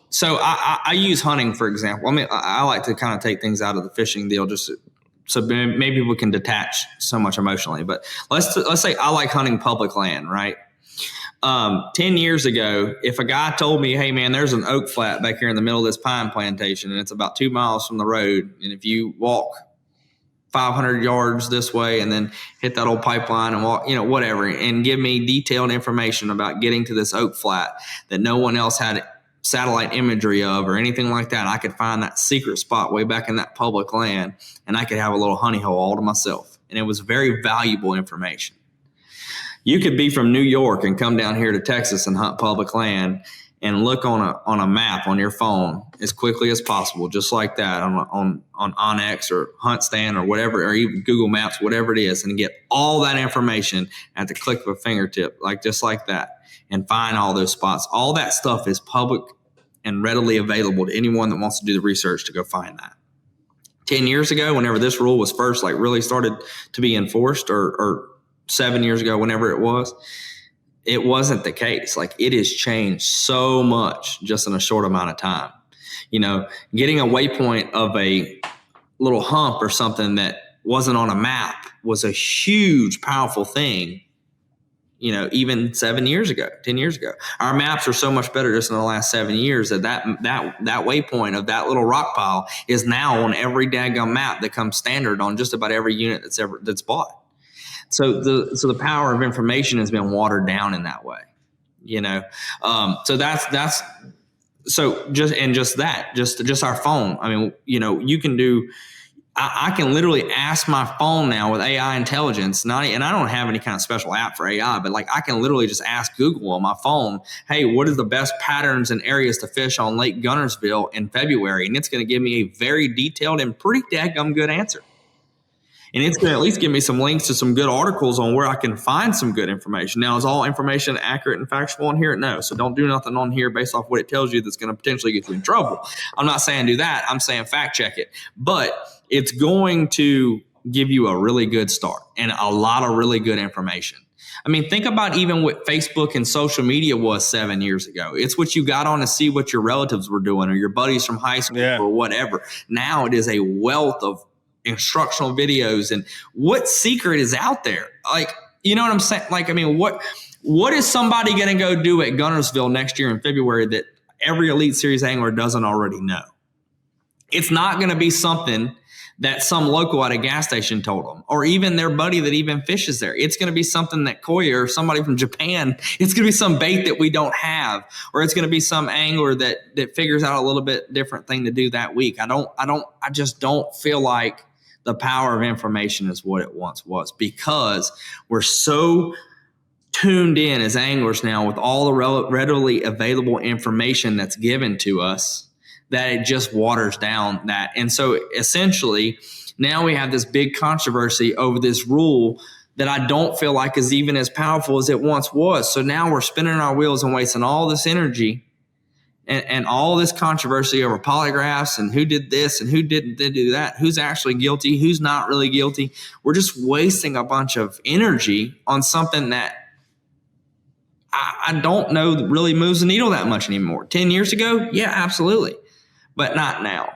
So I use hunting, for example. I mean, I like to kind of take things out of the fishing deal so maybe we can detach so much emotionally. But let's say I like hunting public land, right? 10 years ago, if a guy told me, hey, man, there's an oak flat back here in the middle of this pine plantation, and it's about 2 miles from the road, and if you walk 500 yards this way and then hit that old pipeline and walk, whatever, and give me detailed information about getting to this oak flat that no one else had satellite imagery of or anything like that, I could find that secret spot way back in that public land, and I could have a little honey hole all to myself. And it was very valuable information. You could be from New York and come down here to Texas and hunt public land and look on a map on your phone as quickly as possible, just like that on Onyx or HuntStand or whatever, or even Google Maps, whatever it is, and get all that information at the click of a fingertip, just like that, and find all those spots. All that stuff is public and readily available to anyone that wants to do the research to go find that. 10 years ago, whenever this rule was first really started to be enforced, or 7 years ago, whenever it wasn't the case. It has changed so much just in a short amount of time. Getting a waypoint of a little hump or something that wasn't on a map was a huge, powerful thing, even 7 years ago, 10 years ago. Our maps are so much better just in the last 7 years that waypoint of that little rock pile is now on every daggum map that comes standard on just about every unit that's bought. So the power of information has been watered down in that way, So that's so just our phone. I mean, you can do. I can literally ask my phone now with AI intelligence, and I don't have any kind of special app for AI, but like I can literally just ask Google on my phone, hey, what is the best patterns and areas to fish on Lake Gunnersville in February? And it's going to give me a very detailed and pretty daggum good answer. And it's going to at least give me some links to some good articles on where I can find some good information. Now, is all information accurate and factual on here? No. So don't do nothing on here based off what it tells you that's going to potentially get you in trouble. I'm not saying do that. I'm saying fact check it. But it's going to give you a really good start and a lot of really good information. I mean, think about even what Facebook and social media was 7 years ago. It's what you got on to see what your relatives were doing or your buddies from high school or whatever. Now it is a wealth of instructional videos and what secret is out there. Like, you know what I'm saying? Like, I mean, what is somebody going to go do at Gunnersville next year in February that every Elite Series angler doesn't already know? It's not going to be something that some local at a gas station told them, or even their buddy that even fishes there. It's going to be something that Koya or somebody from Japan, it's going to be some bait that we don't have, or it's going to be some angler that figures out a little bit different thing to do that week. I just don't feel like the power of information is what it once was, because we're so tuned in as anglers now with all the readily available information that's given to us that it just waters down that. And so essentially now we have this big controversy over this rule that I don't feel like is even as powerful as it once was. So now we're spinning our wheels and wasting all this energy and all this controversy over polygraphs and who did this and who didn't do that, who's actually guilty, who's not really guilty. We're just wasting a bunch of energy on something that I don't know really moves the needle that much anymore. 10 years ago, yeah, absolutely, but not now.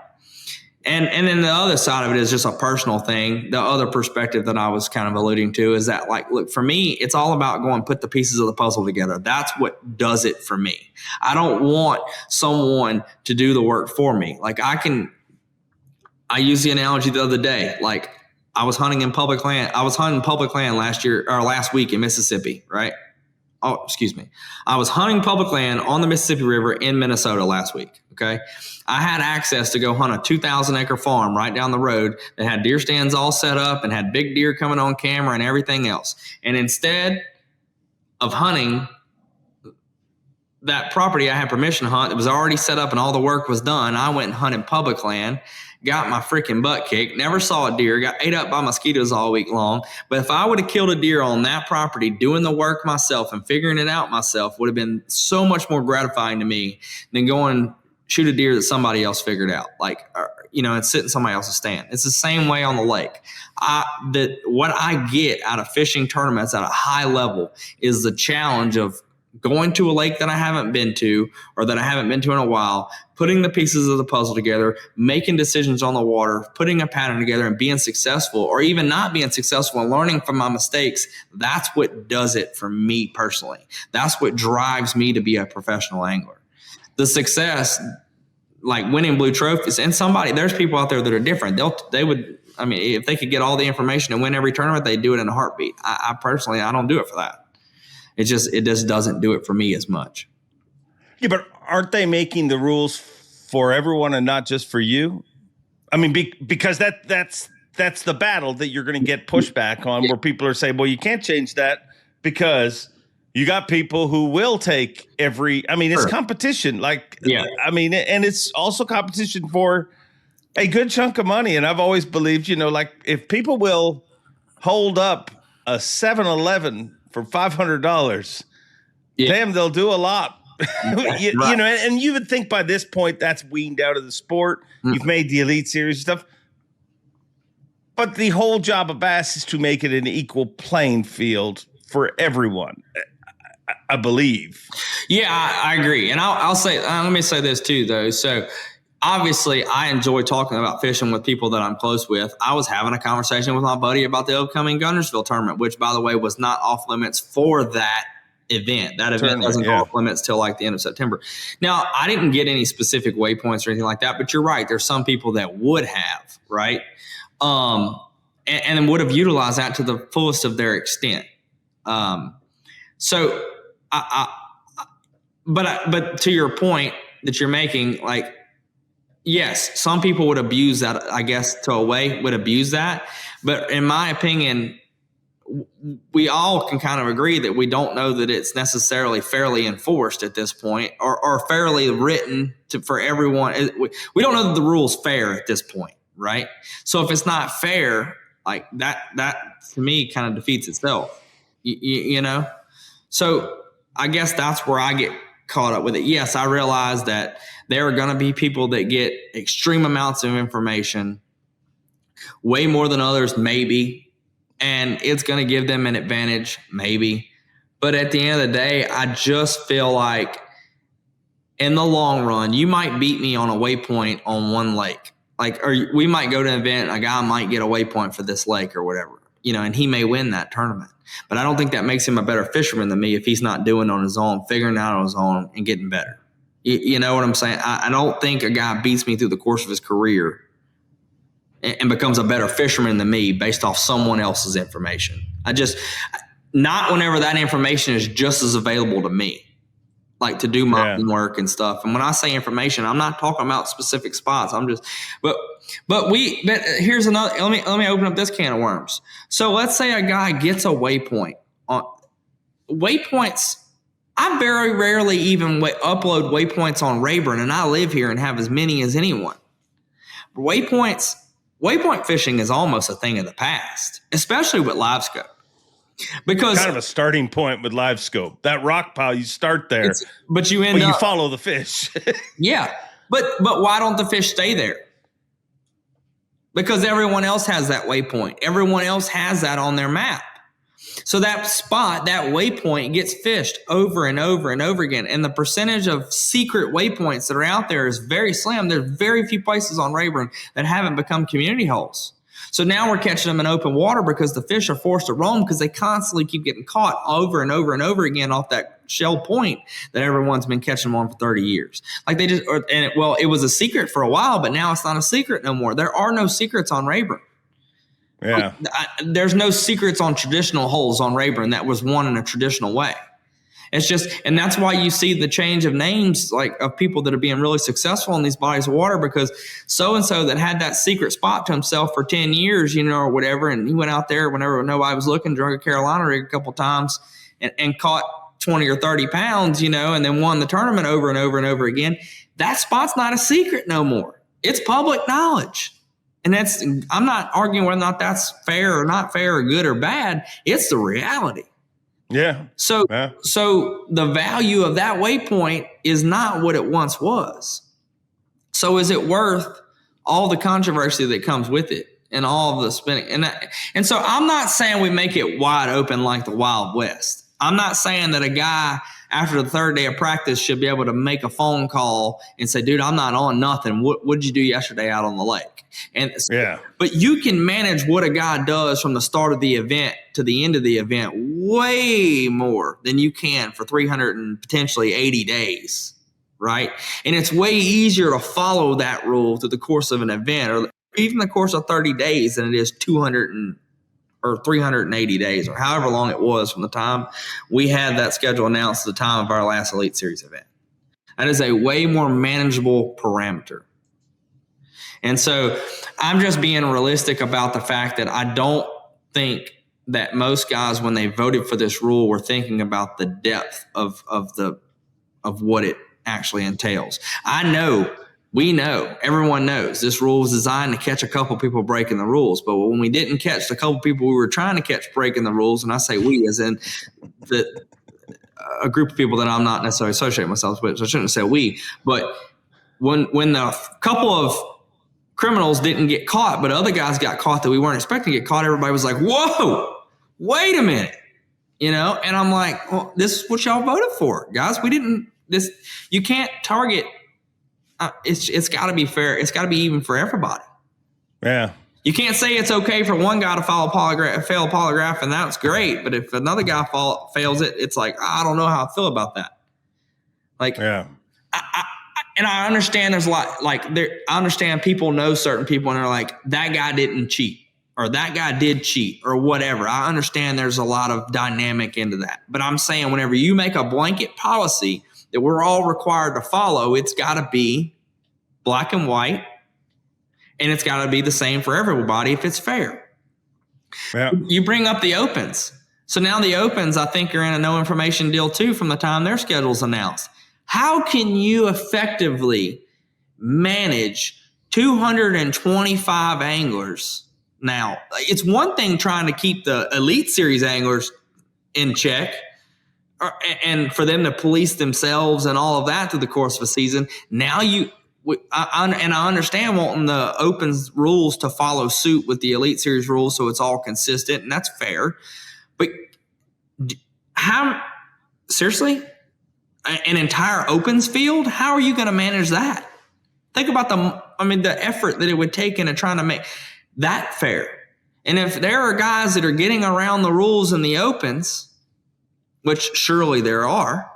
And then the other side of it is just a personal thing. The other perspective that I was kind of alluding to is that, like, look, for me, it's all about going put the pieces of the puzzle together. That's what does it for me. I don't want someone to do the work for me. Like I used the analogy the other day. Like I was hunting public land last week in Mississippi, right? Oh, excuse me. I was hunting public land on the Mississippi River in Minnesota last week. Okay. I had access to go hunt a 2,000 acre farm right down the road that had deer stands all set up and had big deer coming on camera and everything else. And instead of hunting that property I had permission to hunt, it was already set up and all the work was done. I went and hunted public land, got my freaking butt kicked, never saw a deer, got ate up by mosquitoes all week long. But if I would have killed a deer on that property, doing the work myself and figuring it out myself would have been so much more gratifying to me than going shoot a deer that somebody else figured out, and sit in somebody else's stand. It's the same way on the lake. What I get out of fishing tournaments at a high level is the challenge of going to a lake that I haven't been to or that I haven't been to in a while, putting the pieces of the puzzle together, making decisions on the water, putting a pattern together and being successful, or even not being successful and learning from my mistakes. That's what does it for me personally. That's what drives me to be a professional angler. The success, like winning blue trophies, and there's people out there that are different. If they could get all the information and win every tournament, they'd do it in a heartbeat. I personally, I don't do it for that. It just doesn't do it for me as much. Yeah, but aren't they making the rules for everyone and not just for you? I mean, because that's the battle that you're going to get pushback on, where people are saying, well, you can't change that because you got people who will take it's competition. Like, yeah. And it's also competition for a good chunk of money. And I've always believed, if people will hold up a 7-Eleven for $500, damn, they'll do a lot. And you would think by this point that's weaned out of the sport. Mm-hmm. You've made the Elite Series stuff. But the whole job of bass is to make it an equal playing field for everyone, I believe. Yeah, I agree. And I'll say, let me say this too, though. So obviously I enjoy talking about fishing with people that I'm close with. I was having a conversation with my buddy about the upcoming Gunnersville tournament, which, by the way, was not off limits for that event. That event doesn't go off limits till like the end of September. Now, I didn't get any specific waypoints or anything like that, but you're right. There's some people that would have, right? And would have utilized that to the fullest of their extent. But to your point that you're making, like, Yes, some people would abuse that, I guess, would abuse that. But in my opinion, we all can kind of agree that we don't know that it's necessarily fairly enforced at this point or fairly written for everyone. We don't know that the rule's fair at this point, right? So if it's not fair, like that to me kind of defeats itself, you know? So I guess that's where I get caught up with it. Yes, I realize that there are going to be people that get extreme amounts of information, way more than others, maybe, and it's going to give them an advantage, maybe. But at the end of the day, I just feel like in the long run, you might beat me on a waypoint on one lake. Like, or we might go to an event, a guy might get a waypoint for this lake or whatever, and he may win that tournament. But I don't think that makes him a better fisherman than me if he's not doing it on his own, figuring it out on his own and getting better. You know what I'm saying? I don't think a guy beats me through the course of his career and becomes a better fisherman than me based off someone else's information. Not whenever that information is just as available to me, like to do my homework and stuff. And when I say information, I'm not talking about specific spots. But here's another, let me open up this can of worms. So let's say a guy gets a waypoint. Waypoints, I very rarely even upload waypoints on Rayburn, and I live here and have as many as anyone. Waypoint fishing is almost a thing of the past, especially with live scope. Because kind of a starting point with live scope. That rock pile, you start there, but you follow the fish. Yeah, but why don't the fish stay there? Because everyone else has that waypoint. Everyone else has that on their map. So that spot, that waypoint gets fished over and over and over again. And the percentage of secret waypoints that are out there is very slim. There's very few places on Rayburn that haven't become community holes. So now we're catching them in open water because the fish are forced to roam because they constantly keep getting caught over and over and over again off that shell point that everyone's been catching them on for 30 years. Like it was a secret for a while, but now it's not a secret no more. There are no secrets on Rayburn. Yeah. There's no secrets on traditional holes on Rayburn that was won in a traditional way. It's just, and that's why you see the change of names, like of people that are being really successful in these bodies of water, because so-and-so that had that secret spot to himself for 10 years, or whatever. And he went out there whenever nobody was looking, drug a Carolina rig a couple times and caught 20 or 30 pounds, and then won the tournament over and over and over again. That spot's not a secret no more. It's public knowledge. And I'm not arguing whether or not that's fair or not fair or good or bad. It's the reality. Yeah. So the value of that waypoint is not what it once was. So is it worth all the controversy that comes with it and all of the spinning? And so I'm not saying we make it wide open like the Wild West. I'm not saying that a guy after the third day of practice should be able to make a phone call and say, dude, I'm not on nothing. What did you do yesterday out on the lake? But you can manage what a guy does from the start of the event to the end of the event way more than you can for 300 and potentially 80 days, right? And it's way easier to follow that rule through the course of an event or even the course of 30 days than it is 200 or 380 days or however long it was from the time we had that schedule announced to the time of our last Elite Series event. That is a way more manageable parameter. And so I'm just being realistic about the fact that I don't think that most guys, when they voted for this rule, were thinking about the depth of what it actually entails. Everyone knows this rule was designed to catch a couple people breaking the rules. But when we didn't catch the couple people we were trying to catch breaking the rules, and I say we as in a group of people that I'm not necessarily associating myself with, so I shouldn't say we, but when the couple of criminals didn't get caught, but other guys got caught that we weren't expecting to get caught, everybody was like, whoa, wait a minute. And I'm like, well, this is what y'all voted for, guys. You can't target. It's got to be fair. It's got to be even for everybody. Yeah. You can't say it's okay for one guy to fail a polygraph, and that's great. But if another guy fails it, it's like, I don't know how I feel about that. Like, yeah. And I understand there's a lot, I understand people know certain people and they're like, that guy didn't cheat or that guy did cheat or whatever. I understand there's a lot of dynamic into that. But I'm saying whenever you make a blanket policy that we're all required to follow, it's got to be black and white, and it's got to be the same for everybody if it's fair. Yeah. You bring up the opens. So now the opens, I think, are in a no information deal too from the time their schedule's announced. How can you effectively manage 225 anglers? Now, it's one thing trying to keep the Elite Series anglers in check and for them to police themselves and all of that through the course of a season. Now I understand wanting the Opens rules to follow suit with the Elite Series rules so it's all consistent, and that's fair. But how, seriously, an entire Opens field? How are you going to manage that? Think about the effort that it would take into trying to make that fair. And if there are guys that are getting around the rules in the Opens, which surely there are,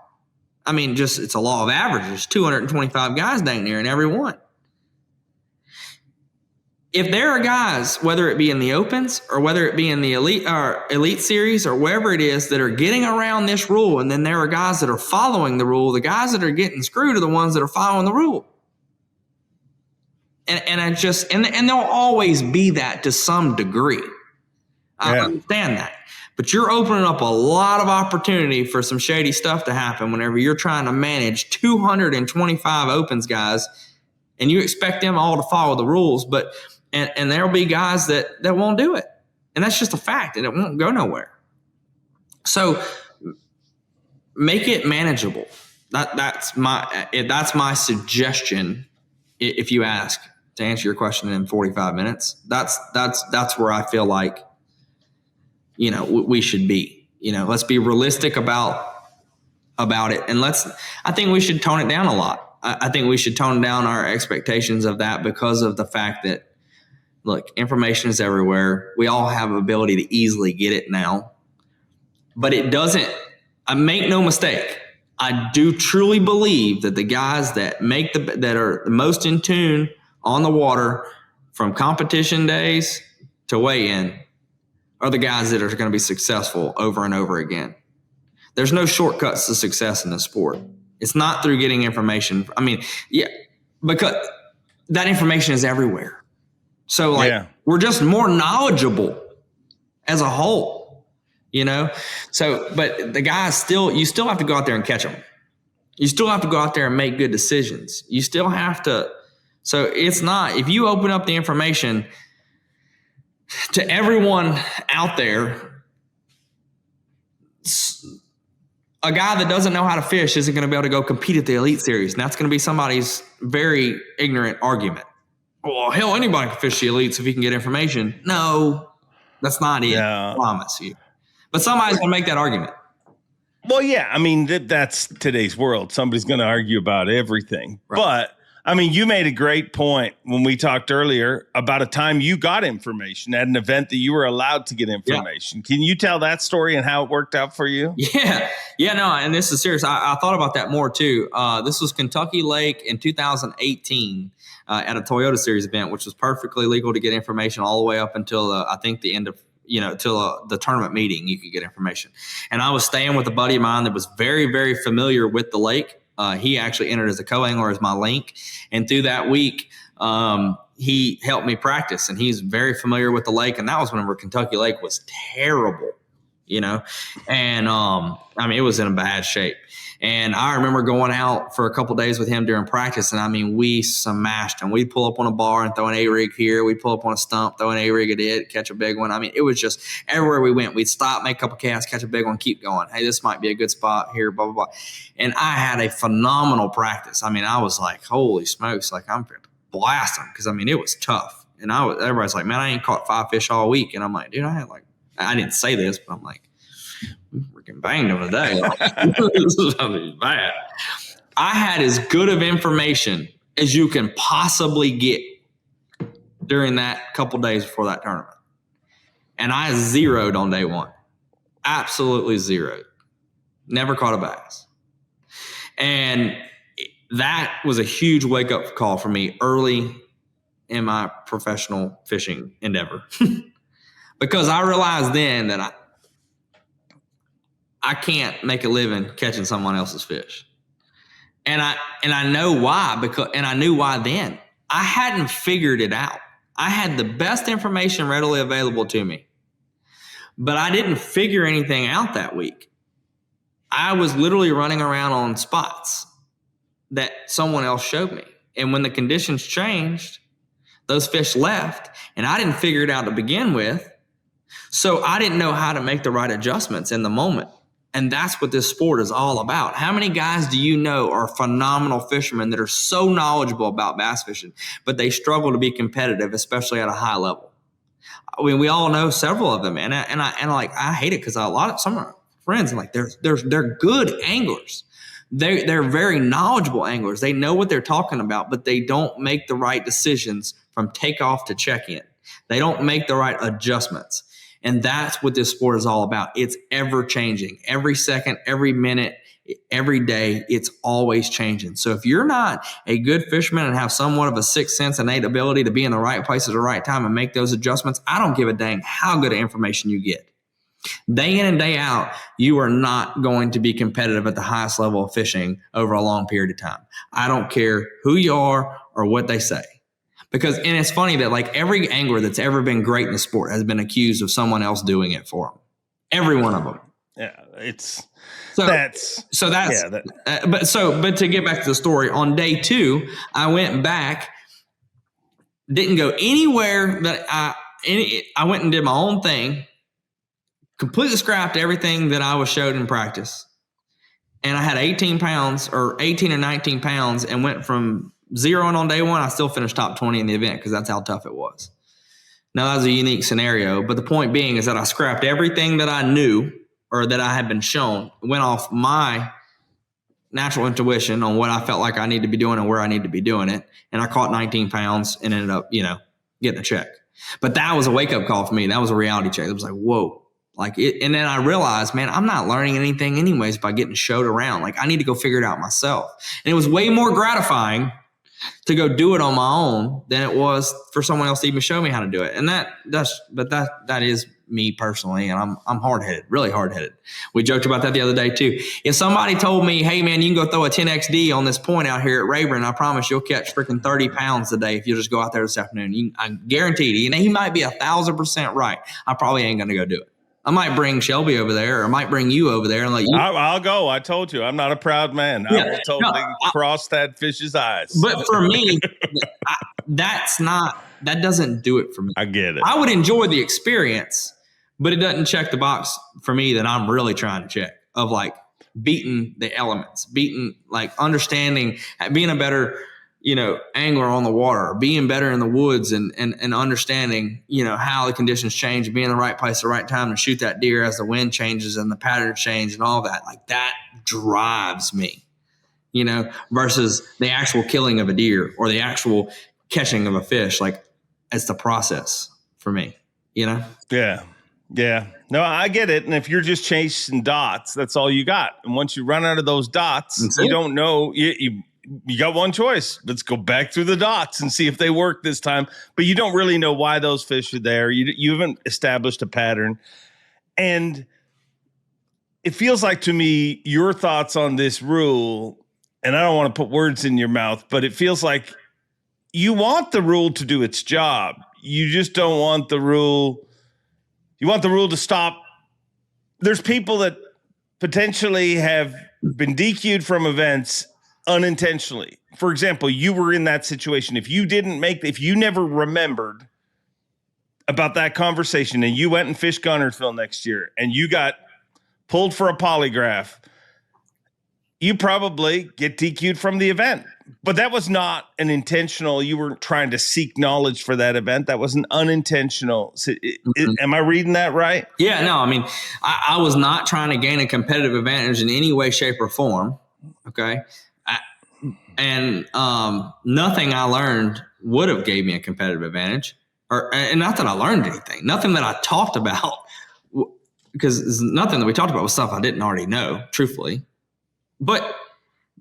it's a law of averages, 225 guys dang near in every one. If there are guys, whether it be in the Opens or whether it be in the Elite Series or wherever it is, that are getting around this rule, and then there are guys that are following the rule, the guys that are getting screwed are the ones that are following the rule. And there'll always be that to some degree. I understand that. But you're opening up a lot of opportunity for some shady stuff to happen whenever you're trying to manage 225 Opens guys, and you expect them all to follow the rules, but and there'll be guys that won't do it. And that's just a fact, and it won't go nowhere. So make it manageable. That's my suggestion, if you ask, to answer your question in 45 minutes. That's where I feel like, we should be. Let's be realistic about it, and I think we should tone it down a lot. I think we should tone down our expectations of that because of the fact that, look, information is everywhere. We all have the ability to easily get it now, but it doesn't. I make no mistake. I do truly believe that the guys that are the most in tune on the water from competition days to weigh-in are the guys that are going to be successful over and over again. There's no shortcuts to success in the sport. It's not through getting information. Because that information is everywhere. So we're just more knowledgeable as a whole, So, but the guys you still have to go out there and catch them. You still have to go out there and make good decisions. You still have to. So it's not, if you open up the information to everyone out there, a guy that doesn't know how to fish isn't going to be able to go compete at the Elite Series. And that's going to be somebody's very ignorant argument. Well, hell, anybody can fish the Elites if he can get information. No, that's not it. I promise you. But somebody's going to make that argument. Well, yeah. That's today's world. Somebody's going to argue about everything. Right. But you made a great point when we talked earlier about a time you got information at an event that you were allowed to get information. Yeah. Can you tell that story and how it worked out for you? Yeah. Yeah, no, and this is serious. I thought about that more too. This was Kentucky Lake in 2018 at a Toyota Series event, which was perfectly legal to get information all the way up until I think the end of, till the tournament meeting, you could get information. And I was staying with a buddy of mine that was very, very familiar with the lake. He actually entered as a co-angler as my link. And through that week, he helped me practice. And he's very familiar with the lake. And that was whenever Kentucky Lake was terrible, And, it was in a bad shape. And I remember going out for a couple of days with him during practice. And, we smashed him. We'd pull up on a bar and throw an A-rig here. We'd pull up on a stump, throw an A-rig at it, catch a big one. It was just everywhere we went. We'd stop, make a couple casts, catch a big one, keep going. Hey, this might be a good spot here, blah, blah, blah. And I had a phenomenal practice. I was like, holy smokes, like I'm going to blast them because, it was tough. And everybody's like, man, I ain't caught 5 fish all week. And I'm like, dude, I didn't say this, but I'm like, we freaking banged them today. This is bad. I had as good of information as you can possibly get during that couple days before that tournament. And I zeroed on day one. Absolutely zeroed. Never caught a bass. And that was a huge wake-up call for me early in my professional fishing endeavor. Because I realized then that I can't make a living catching someone else's fish. And I know why, and I knew why then. I hadn't figured it out. I had the best information readily available to me, but I didn't figure anything out that week. I was literally running around on spots that someone else showed me. And when the conditions changed, those fish left, and I didn't figure it out to begin with. So I didn't know how to make the right adjustments in the moment. And that's what this sport is all about. How many guys do you know are phenomenal fishermen that are so knowledgeable about bass fishing, but they struggle to be competitive, especially at a high level? I mean, we all know several of them, and I hate it because some of my friends like they're good anglers. They're very knowledgeable anglers. They know what they're talking about, but they don't make the right decisions from takeoff to check-in. They don't make the right adjustments. And that's what this sport is all about. It's ever changing. Every second, every minute, every day, it's always changing. So if you're not a good fisherman and have somewhat of a sixth sense, innate ability to be in the right place at the right time and make those adjustments, I don't give a dang how good of information you get. Day in and day out, you are not going to be competitive at the highest level of fishing over a long period of time. I don't care who you are or what they say. And it's funny that like every angler that's ever been great in the sport has been accused of someone else doing it for them. Every one of them. Yeah, but to get back to the story, on day 2, I went back, didn't go anywhere that I went and did my own thing, completely scrapped everything that I was showed in practice. And I had 18 or 19 pounds and went from zeroing on day 1. I still finished top 20 in the event because that's how tough it was. Now, that was a unique scenario, but the point being is that I scrapped everything that I knew or that I had been shown, went off my natural intuition on what I felt like I need to be doing and where I need to be doing it. And I caught 19 pounds and ended up, getting a check. But that was a wake-up call for me. That was a reality check. It was like, whoa. And then I realized, man, I'm not learning anything anyways by getting showed around. Like, I need to go figure it out myself. And it was way more gratifying to go do it on my own than it was for someone else to even show me how to do it. And that is me personally. And I'm hard-headed, really hard-headed. We joked about that the other day too. If somebody told me, hey man, you can go throw a 10XD on this point out here at Rayburn, I promise you'll catch freaking 30 pounds today if you just go out there this afternoon. I guarantee you, he might be 1,000% right. I probably ain't going to go do it. I might bring Shelby over there, or I might bring you over there and let you. I'll go. I told you, I'm not a proud man. I will totally cross that fish's eyes. But for me, that doesn't do it for me. I get it. I would enjoy the experience, but it doesn't check the box for me that I'm really trying to check of like beating the elements, understanding, being a better, angler on the water, being better in the woods and understanding, how the conditions change, being in the right place at the right time to shoot that deer as the wind changes and the pattern change and all that. Like that drives me, versus the actual killing of a deer or the actual catching of a fish. Like it's the process for me, Yeah. Yeah. No, I get it. And if you're just chasing dots, that's all you got. And once you run out of those dots, you don't know, you got one choice. Let's go back through the dots and see if they work this time. But you don't really know why those fish are there. You haven't established a pattern. And it feels like to me, your thoughts on this rule, and I don't want to put words in your mouth, but it feels like you want the rule to do its job. You just don't want the rule. You want the rule to stop. There's people that potentially have been DQ'd from events unintentionally. For example, you were in that situation. If you never remembered about that conversation and you went and fished Gunnersville next year and you got pulled for a polygraph, you probably get DQ'd from the event. But that was not an intentional, you weren't trying to seek knowledge for that event. That was an unintentional. Am I reading that right? Yeah, no, I mean, I was not trying to gain a competitive advantage in any way, shape, or form. Okay. And nothing I learned would have gave me a competitive advantage, and not that I learned anything, nothing that I talked about, because nothing that we talked about was stuff I didn't already know, truthfully. But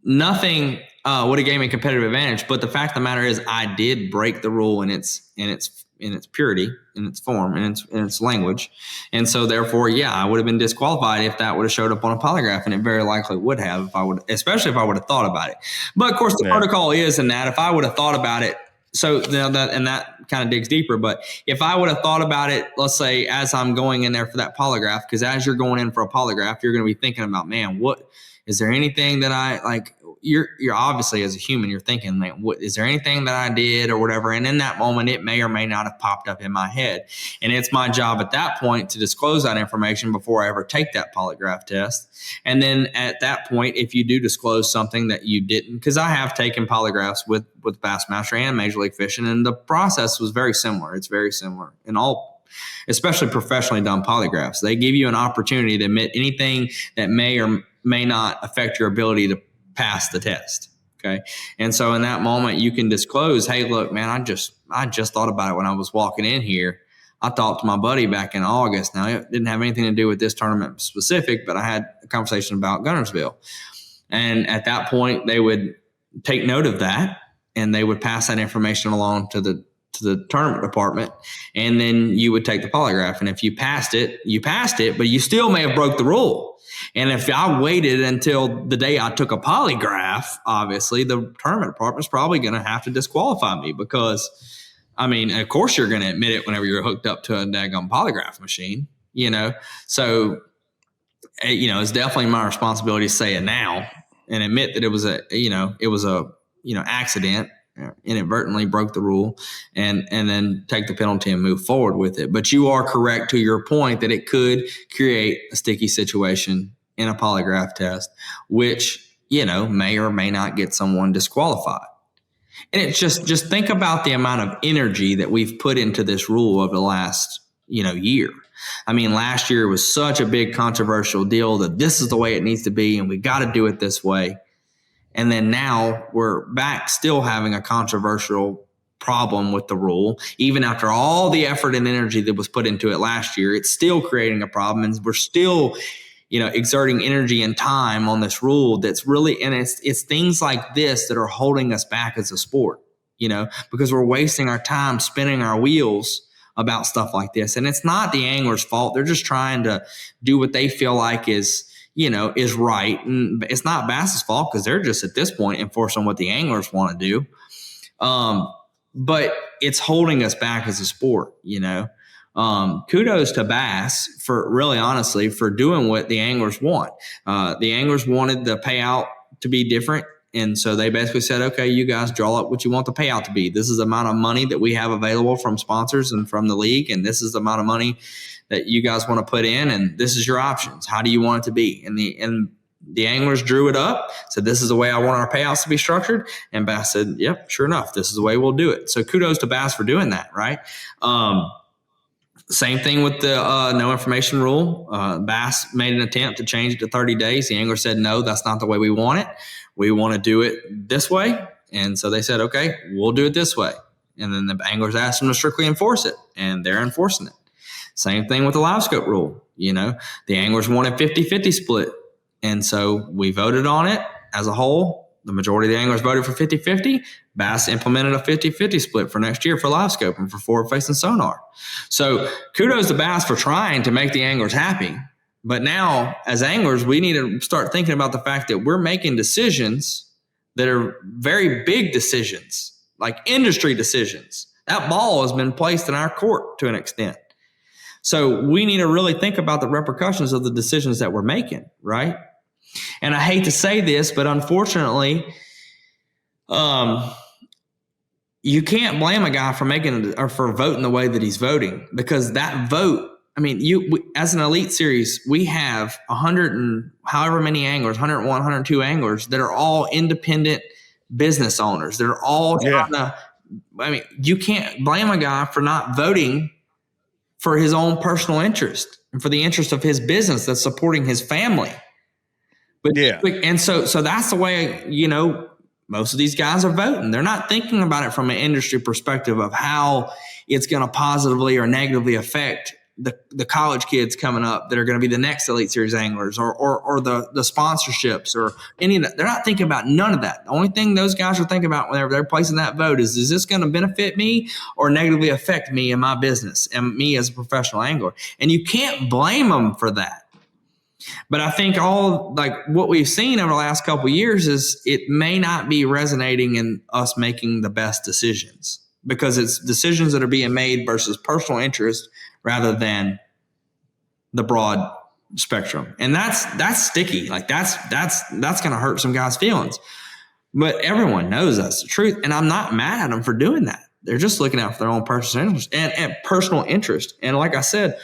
nothing would have gave me a competitive advantage. But the fact of the matter is, I did break the rule in its its purity, in its form, in its language. And so therefore, yeah, I would have been disqualified if that would have showed up on a polygraph, and it very likely would have especially if I would have thought about it. But of course, the protocol is in that if I would have thought about it, so that kind of digs deeper. But if I would have thought about it, let's say as I'm going in there for that polygraph, because as you're going in for a polygraph, you're going to be thinking about, man, what is there anything that I like? You're obviously, as a human, you're thinking, like, what is there anything that I did or whatever? And in that moment, it may or may not have popped up in my head. And it's my job at that point to disclose that information before I ever take that polygraph test. And then at that point, if you do disclose something that you didn't, because I have taken polygraphs with Bassmaster and Major League Fishing, and the process was very similar. It's very similar in all, especially professionally done polygraphs. They give you an opportunity to admit anything that may or may not affect your ability to pass the test. Okay. And so in that moment, you can disclose, hey, look, man, I just thought about it when I was walking in here. I talked to my buddy back in August. Now, it didn't have anything to do with this tournament specific, but I had a conversation about Guntersville. And at that point, they would take note of that, and they would pass that information along to the tournament department, and then you would take the polygraph. And if you passed it, but you still may have broke the rule. And if I waited until the day I took a polygraph, obviously the tournament department's probably going to have to disqualify me, because, I mean, of course you're going to admit it whenever you're hooked up to a daggone polygraph machine, So, it's definitely my responsibility to say it now and admit that it was a accident, inadvertently broke the rule, and then take the penalty and move forward with it. But you are correct to your point that it could create a sticky situation in a polygraph test, which, may or may not get someone disqualified. And it's just think about the amount of energy that we've put into this rule over the last, year. I mean, last year was such a big controversial deal that this is the way it needs to be, and we got to do it this way. And then now we're back still having a controversial problem with the rule. Even after all the effort and energy that was put into it last year, it's still creating a problem. And we're still, exerting energy and time on this rule that's really, and it's things like this that are holding us back as a sport, because we're wasting our time spinning our wheels about stuff like this. And it's not the angler's fault. They're just trying to do what they feel like is right. And it's not Bass's fault, because they're just at this point enforcing what the anglers want to do. But it's holding us back as a sport, Kudos to Bass for really honestly for doing what the anglers want. The anglers wanted the payout to be different. And so they basically said, okay, you guys draw up what you want the payout to be. This is the amount of money that we have available from sponsors and from the league. And this is the amount of money that you guys want to put in, and this is your options. How do you want it to be? And the anglers drew it up, said, this is the way I want our payouts to be structured. And Bass said, yep, sure enough, this is the way we'll do it. So kudos to Bass for doing that, right? Same thing with the no information rule. Bass made an attempt to change it to 30 days. The angler said, no, that's not the way we want it. We want to do it this way. And so they said, okay, we'll do it this way. And then the anglers asked them to strictly enforce it, and they're enforcing it. Same thing with the live scope rule. The anglers wanted 50-50 split. And so we voted on it as a whole. The majority of the anglers voted for 50-50. Bass implemented a 50-50 split for next year for live scope and for forward facing sonar. So kudos to Bass for trying to make the anglers happy. But now as anglers, we need to start thinking about the fact that we're making decisions that are very big decisions, like industry decisions. That ball has been placed in our court to an extent. So we need to really think about the repercussions of the decisions that we're making, right? And I hate to say this, but unfortunately, you can't blame a guy for voting the way that he's voting, because that vote, I mean, as an elite series, we have 100 and however many anglers, 101, 102 anglers that are all independent business owners. They're all trying to, I mean, you can't blame a guy for not voting for his own personal interest and for the interest of his business that's supporting his family. But and so that's the way, most of these guys are voting. They're not thinking about it from an industry perspective of how it's going to positively or negatively affect the college kids coming up that are going to be the next Elite Series anglers, or the sponsorships, or any of that. They're not thinking about none of that. The only thing those guys are thinking about whenever they're placing that vote is this going to benefit me or negatively affect me and my business and me as a professional angler? And you can't blame them for that. But I think what we've seen over the last couple of years is it may not be resonating in us making the best decisions, because it's decisions that are being made versus personal interest rather than the broad spectrum. And that's sticky. Like that's going to hurt some guys' feelings. But everyone knows that's the truth. And I'm not mad at them for doing that. They're just looking out for their own personal interest and personal interest. And like I said,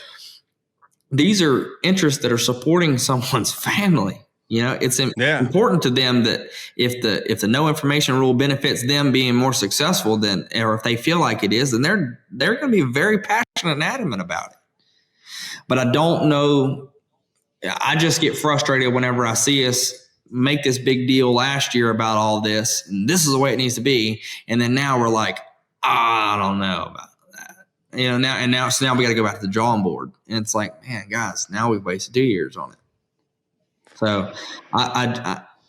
these are interests that are supporting someone's family. It's important to them that if the no information rule benefits them being more successful, or if they feel like it is, then they're going to be very passionate and adamant about it. But I don't know. I just get frustrated whenever I see us make this big deal last year about all this, and this is the way it needs to be. And then now we're like, I don't know about now we got to go back to the drawing board. And it's like, man, guys, now we've wasted 2 years on it. So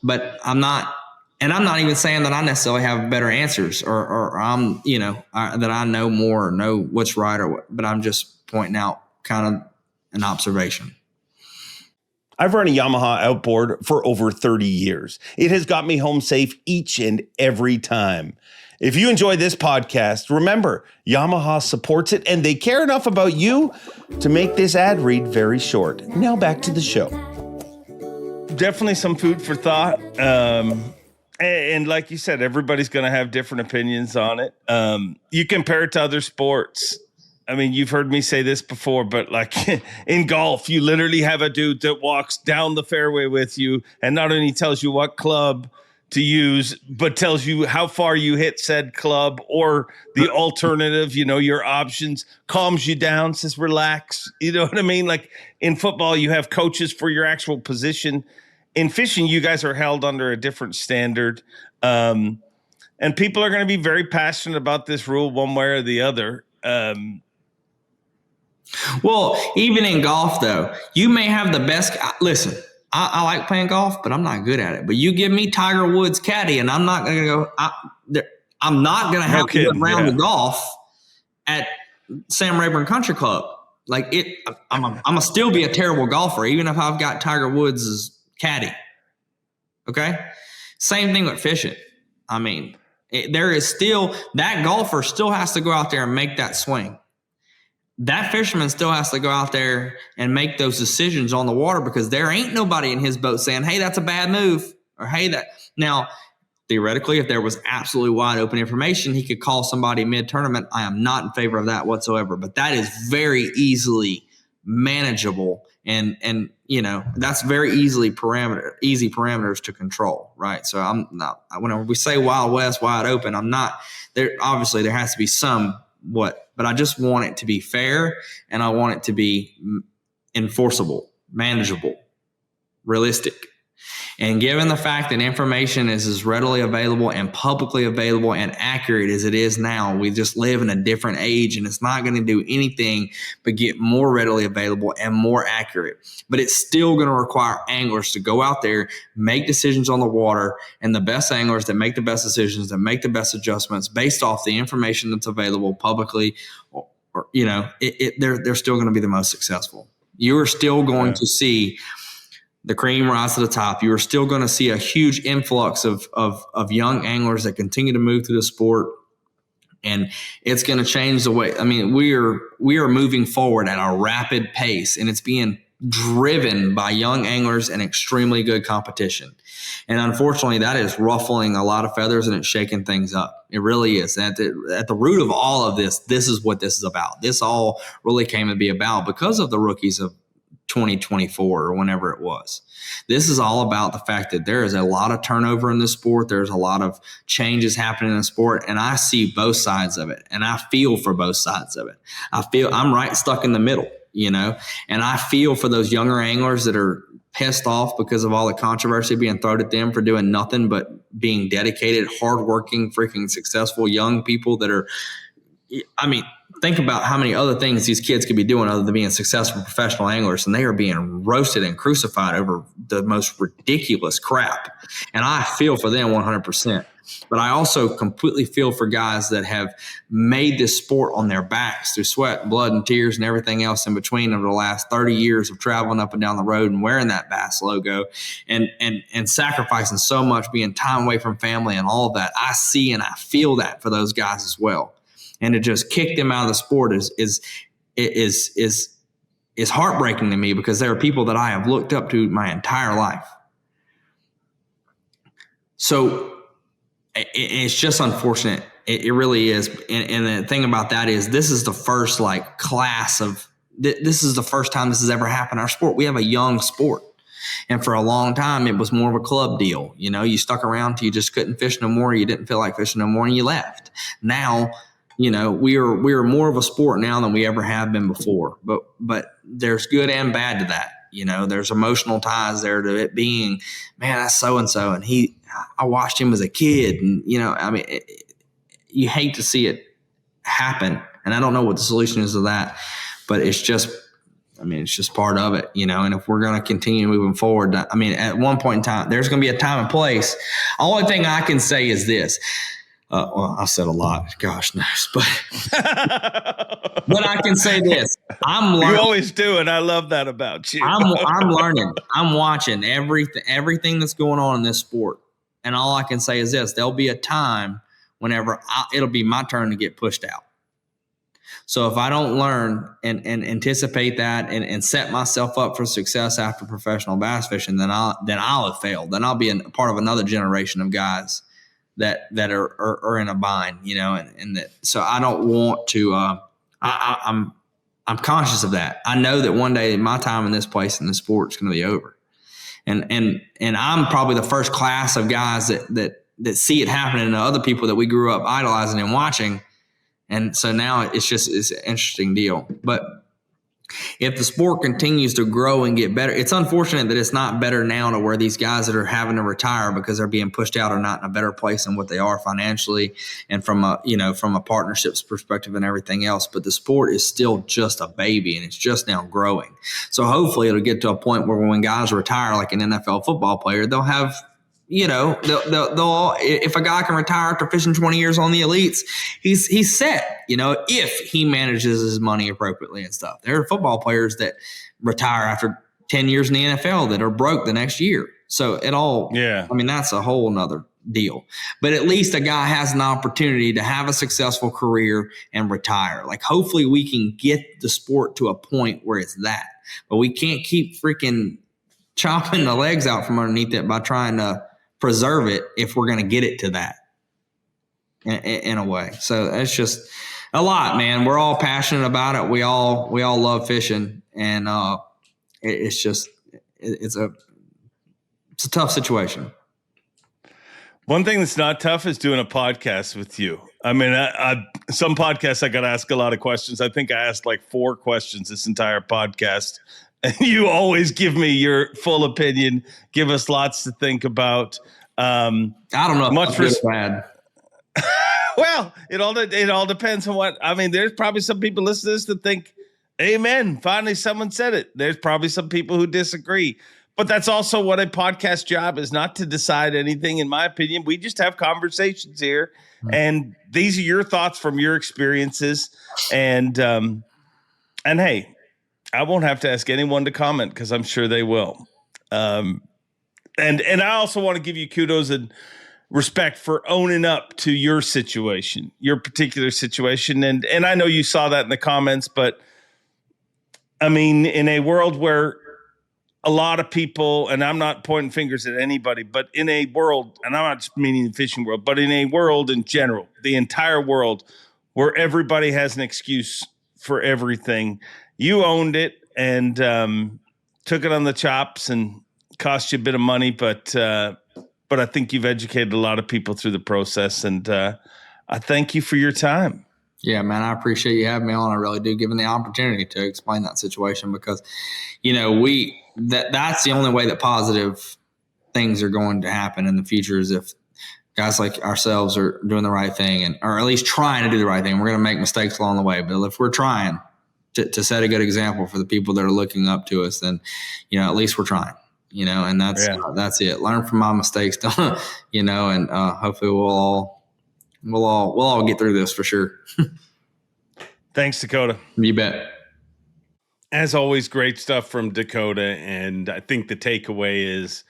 but I'm not even saying that I necessarily have better answers or I'm, that I know more or know what's right or what, but I'm just pointing out kind of an observation. I've run a Yamaha outboard for over 30 years. It has got me home safe each and every time. If you enjoy this podcast, remember, Yamaha supports it and they care enough about you to make this ad read very short. Now back to the show. Definitely some food for thought. And like you said, everybody's going to have different opinions on it. You compare it to other sports. I mean, you've heard me say this before, but like in golf, you literally have a dude that walks down the fairway with you and not only tells you what club to use, but tells you how far you hit said club, or the alternative, your options, calms you down, says relax. You know what I mean? Like in football, you have coaches for your actual position. In fishing, you guys are held under a different standard. And people are going to be very passionate about this rule one way or the other. Well, even in golf, though, you may have the best. Listen, I like playing golf, but I'm not good at it. But you give me Tiger Woods caddy, and I'm not going to go. I'm not going to have to go around the golf at Sam Rayburn Country Club. Like it, I'm gonna still be a terrible golfer, even if I've got Tiger Woods' caddy. Okay, same thing with fishing. I mean, there is still that golfer still has to go out there and make that swing. That fisherman still has to go out there and make those decisions on the water, because there ain't nobody in his boat saying, hey, that's a bad move, or hey, that. Now, theoretically, if there was absolutely wide open information, he could call somebody mid-tournament. I am not in favor of that whatsoever, but that is very easily manageable. And that's very easy parameters to control, right? So I'm not, whenever we say Wild West, wide open, I'm not there. Obviously there has to be but I just want it to be fair, and I want it to be enforceable, manageable, realistic. And given the fact that information is as readily available and publicly available and accurate as it is now, we just live in a different age, and it's not going to do anything but get more readily available and more accurate. But it's still going to require anglers to go out there, make decisions on the water, and the best anglers that make the best decisions, that make the best adjustments based off the information that's available publicly, they're still going to be the most successful. You are still going to see the cream rise to the top. You are still going to see a huge influx of young anglers that continue to move through the sport, and it's going to change the way. I mean, we are moving forward at a rapid pace, and it's being driven by young anglers and extremely good competition. And unfortunately, that is ruffling a lot of feathers, and it's shaking things up. It really is. At the root of all of this is what this is about. This all really came to be about because of the rookies of 2024 or whenever it was. This is all about the fact that there is a lot of turnover in the sport. There's a lot of changes happening in the sport, and I see both sides of it, and I feel for both sides of it. I'm right stuck in the middle, and I feel for those younger anglers that are pissed off because of all the controversy being thrown at them for doing nothing but being dedicated, hardworking, freaking successful young people that are, think about how many other things these kids could be doing other than being successful professional anglers, and they are being roasted and crucified over the most ridiculous crap. And I feel for them 100%. But I also completely feel for guys that have made this sport on their backs through sweat, blood, and tears and everything else in between over the last 30 years of traveling up and down the road and wearing that Bass logo and sacrificing so much, being time away from family and all of that. I see and I feel that for those guys as well. And to just kick them out of the sport is heartbreaking to me, because there are people that I have looked up to my entire life. So it's just unfortunate. It really is. And the thing about that is this is the first class of this is the first time this has ever happened in our sport. We have a young sport. And for a long time, it was more of a club deal. You stuck around till you just couldn't fish no more. You didn't feel like fishing no more and you left. Now, we are more of a sport now than we ever have been before. But there's good and bad to that. There's emotional ties there to it being, man, that's so-and-so. And I watched him as a kid. And, you hate to see it happen. And I don't know what the solution is to that, but it's just part of it, and if we're going to continue moving forward, at one point in time, there's going to be a time and place. The only thing I can say is this. Well, I've said a lot, gosh knows, but I can say this. I'm learning. You always do, and I love that about you. I'm learning. I'm watching everything that's going on in this sport, and all I can say is this: there'll be a time whenever it'll be my turn to get pushed out. So if I don't learn and anticipate that and set myself up for success after professional bass fishing, then I'll have failed. Then I'll be a part of another generation of guys that are in a bind, and that. So I don't want to. I'm conscious of that. I know that one day my time in this place in this sport is going to be over, and I'm probably the first class of guys that see it happening to other people that we grew up idolizing and watching. And so now it's an interesting deal. But if the sport continues to grow and get better, it's unfortunate that it's not better now to where these guys that are having to retire because they're being pushed out are not in a better place than what they are financially and from a partnerships perspective and everything else. But the sport is still just a baby and it's just now growing. So hopefully it'll get to a point where when guys retire, like an NFL football player, they'll have – they'll if a guy can retire after fishing 20 years on the elites, he's set, if he manages his money appropriately and stuff. There are football players that retire after 10 years in the NFL that are broke the next year. So that's a whole nother deal. But at least a guy has an opportunity to have a successful career and retire. Like, hopefully we can get the sport to a point where it's that. But we can't keep freaking chopping the legs out from underneath it by trying to preserve it if we're going to get it to that in a way. So it's just a lot, man. We're all passionate about it. We all love fishing, and it's a tough situation. One thing that's not tough is doing a podcast with you. Some podcasts I got to ask a lot of questions. I think I asked like 4 questions this entire podcast. And you always give me your full opinion, give us lots to think about. I don't know if much good or bad. Well, it all depends on what. There's probably some people listening to this that think, amen, finally someone said it. There's probably some people who disagree. But that's also what a podcast job is, not to decide anything, in my opinion. We just have conversations here. Mm-hmm. And these are your thoughts from your experiences. And hey, I won't have to ask anyone to comment because I'm sure they will. And I also want to give you kudos and respect for owning up to your situation, your particular situation. And I know you saw that in the comments, but in a world where a lot of people, and I'm not pointing fingers at anybody, but in a world, and I'm not just meaning the fishing world, but in a world in general, the entire world where everybody has an excuse for everything, you owned it and took it on the chops and cost you a bit of money, but I think you've educated a lot of people through the process, and I thank you for your time. Yeah, man, I appreciate you having me on. I really do, given the opportunity to explain that situation, because that's the only way that positive things are going to happen in the future is if guys like ourselves are doing the right thing, or at least trying to do the right thing. We're going to make mistakes along the way, but if we're trying to set a good example for the people that are looking up to us, then, at least we're trying, and that's it. Learn from my mistakes, and hopefully we'll all get through this for sure. Thanks, Dakota. You bet. As always, great stuff from Dakota. And I think the takeaway is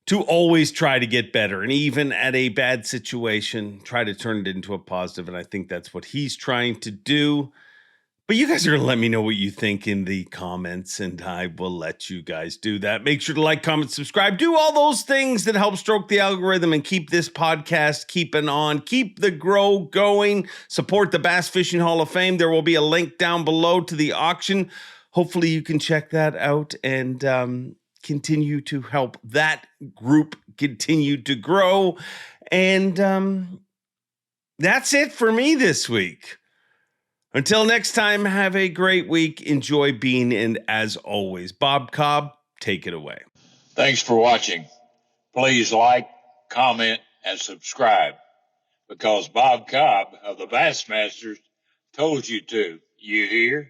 to always try to get better. And even at a bad situation, try to turn it into a positive. And I think that's what he's trying to do. But you guys are going to let me know what you think in the comments, and I will let you guys do that. Make sure to like, comment, subscribe, do all those things that help stroke the algorithm and keep this podcast keeping on, keep the grow going, support the Bass Fishing Hall of Fame. There will be a link down below to the auction. Hopefully you can check that out and continue to help that group continue to grow. And that's it for me this week. Until next time, have a great week. Enjoy being, and as always, Bob Cobb, take it away. Thanks for watching. Please like, comment, and subscribe, because Bob Cobb of the Bassmasters told you to. You hear?